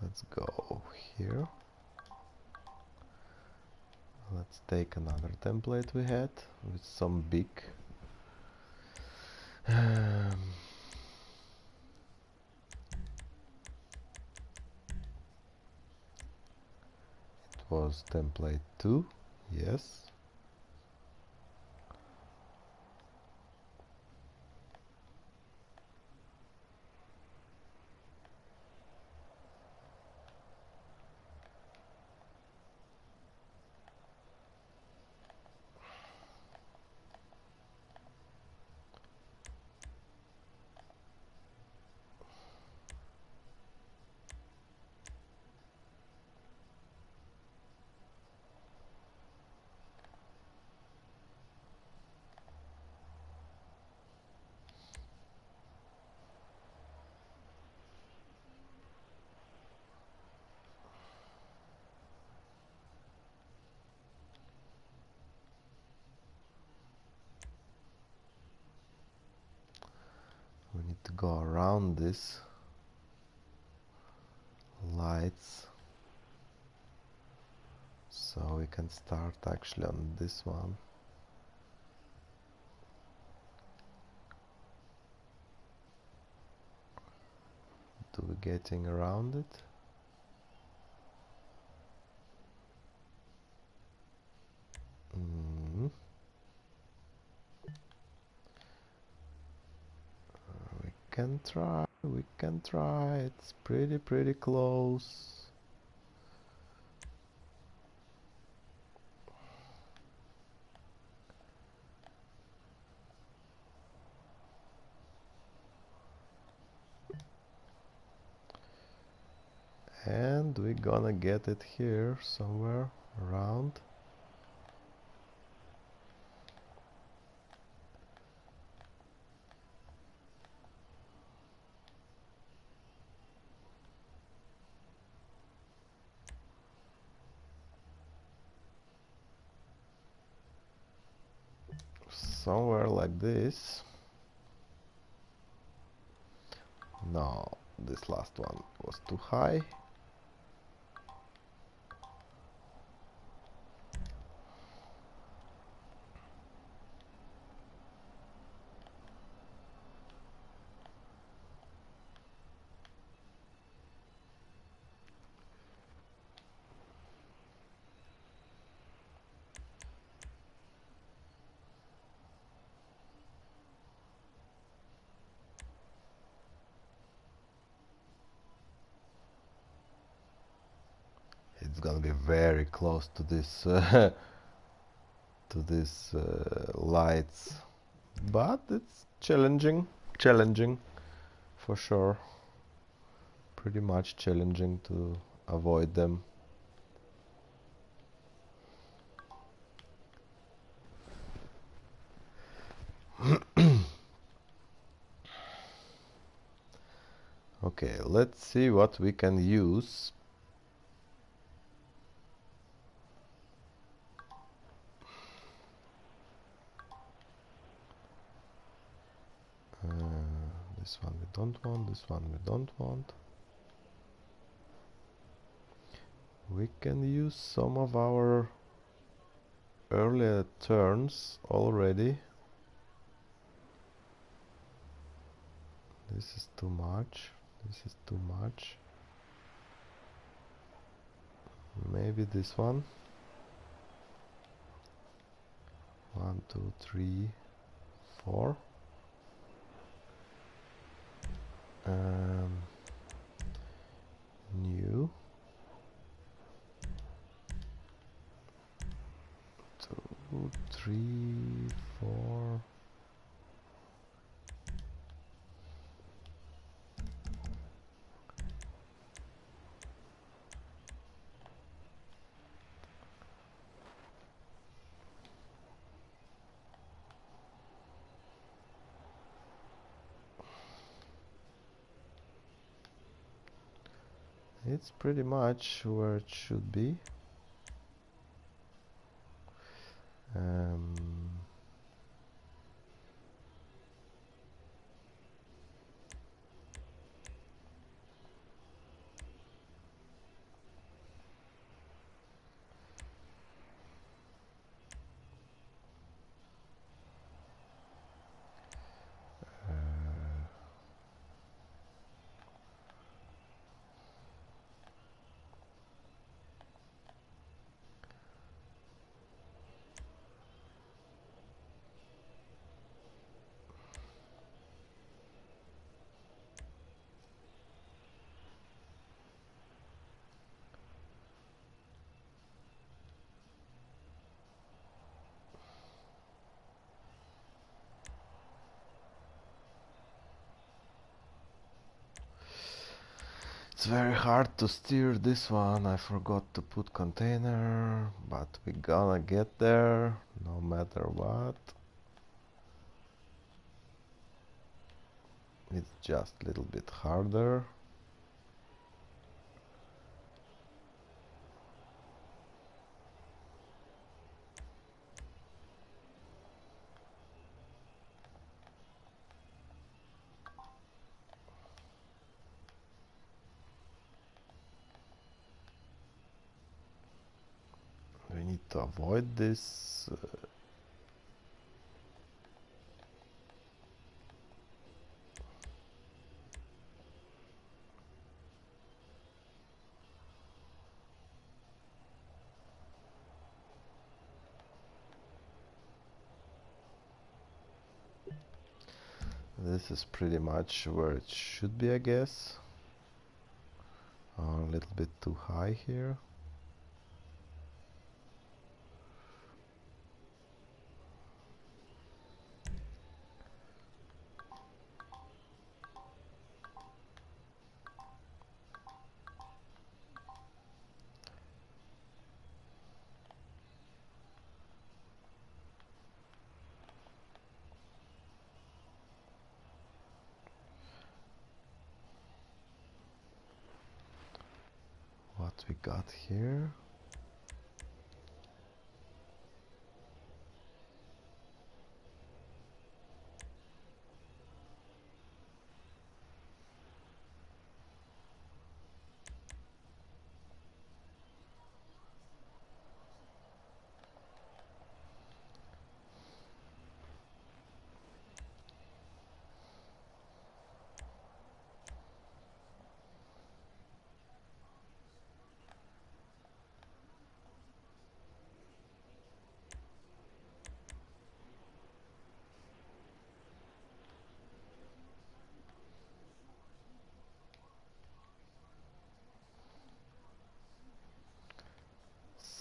Let's go here. Let's take another template we had with some big it was template 2, yes. We need to go around this lights So we can start actually on this one. Do we getting around it? We can try, it's pretty close. And we're gonna get it here somewhere around. Somewhere like this. No, this last one was too high. It's gonna be very close to this to this lights, but it's challenging for sure. Pretty much challenging to avoid them. Okay, let's see what we can use. This one we don't want, this one we don't want. We can use some of our earlier turns already. This is too much. This is too much. Maybe this one. 1, 2, 3, 4. New. 2, 3, 4. It's pretty much where it should be. It's very hard to steer this one. I forgot to put container, but we gonna get there no matter what. It's just a little bit harder. to avoid this. This is pretty much where it should be, I guess. A little bit too high here. What we got here?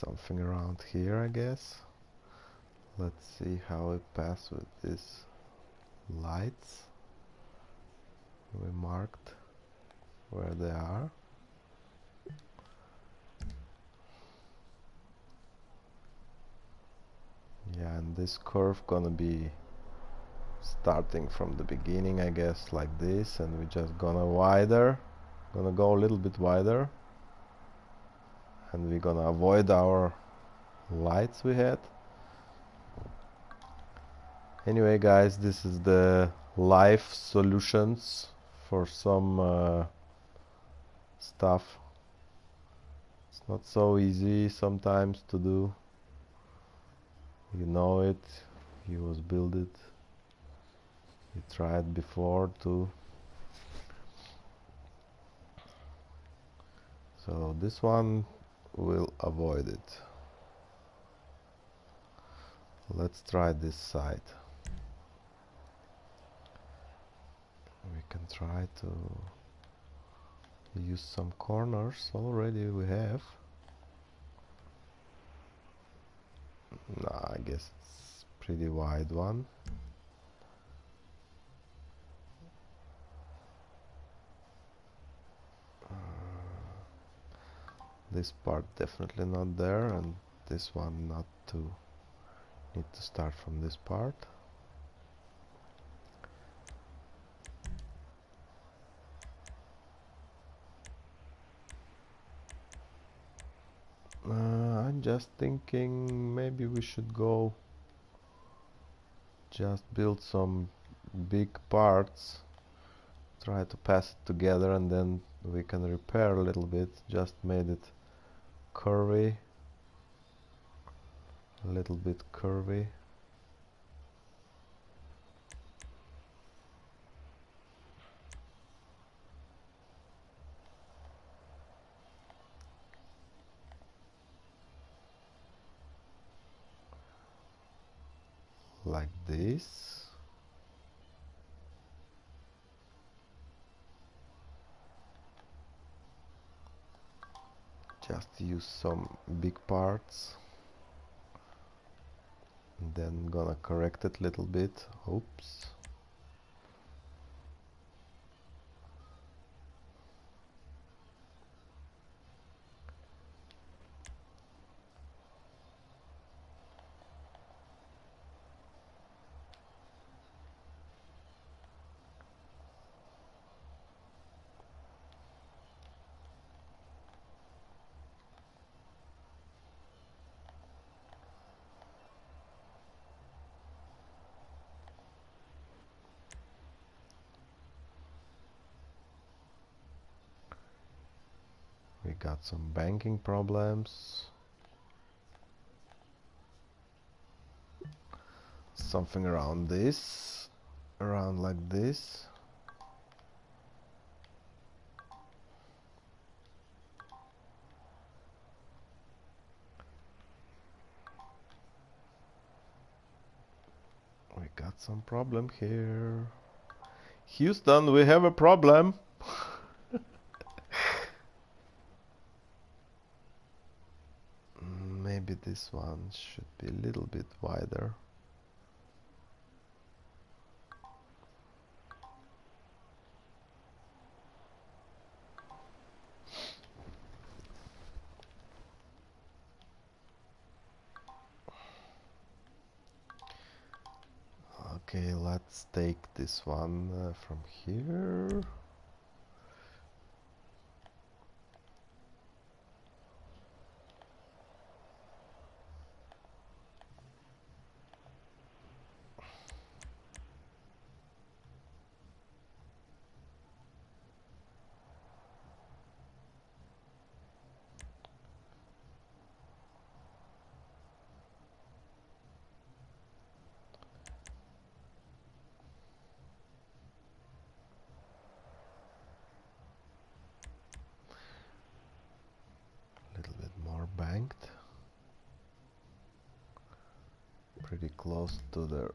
Something around here, I guess. Let's see how it passes with these lights. We marked where they are. Yeah, and this curve gonna be starting from the beginning, I guess, like this, and we're just gonna go a little bit wider, and we're gonna avoid our lights we had. Anyway, guys, this is the live solutions for some stuff. It's not so easy sometimes to do. You know it, you was build it, you tried before too. So this one will avoid it. Let's try this side. We can try to use some corners already we have. Nah, I guess it's pretty wide one. This part definitely not there, and this one not too. Need to start from this part. I'm just thinking maybe we should go just build some big parts, try to pass it together, and then we can repair a little bit. Just made it curvy, a little bit curvy. Like this. Just use some big parts, and then gonna correct it a little bit. Oops. We got some banking problems. something around this, around like this. We got some problem here. Houston, we have a problem. Maybe this one should be a little bit wider. Okay, let's take this one from here. Banked pretty close to the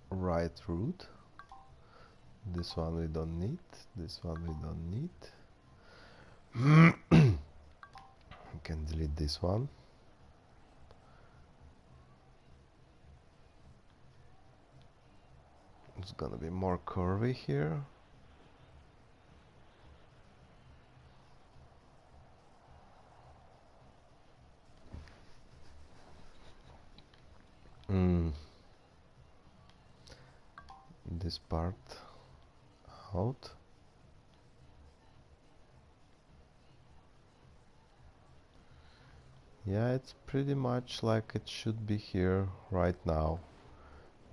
right root. This one we don't need, this one we don't need. We can delete this one. It's gonna be more curvy here. This part out. Yeah, it's pretty much like it should be here right now.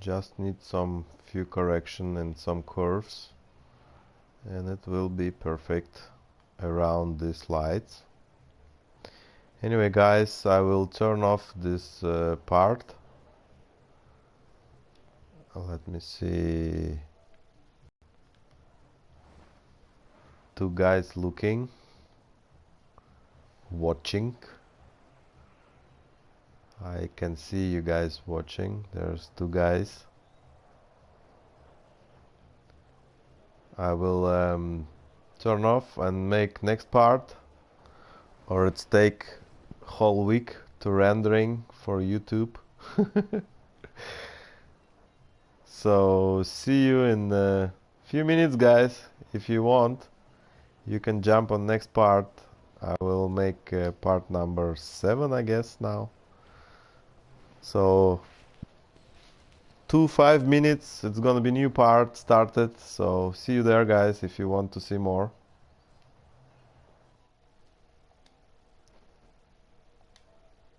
Just need some few correction and some curves, and it will be perfect around these lights. Anyway guys, I will turn off this part. Let me see. Two guys looking, watching. I can see you guys watching. There's two guys. I will turn off and make next part, or it's take whole week to rendering for YouTube. So see you in a few minutes guys. If you want, you can jump on next part. I will make part number 7 I guess now. So 5 minutes, it's gonna be new part started. So see you there guys if you want to see more.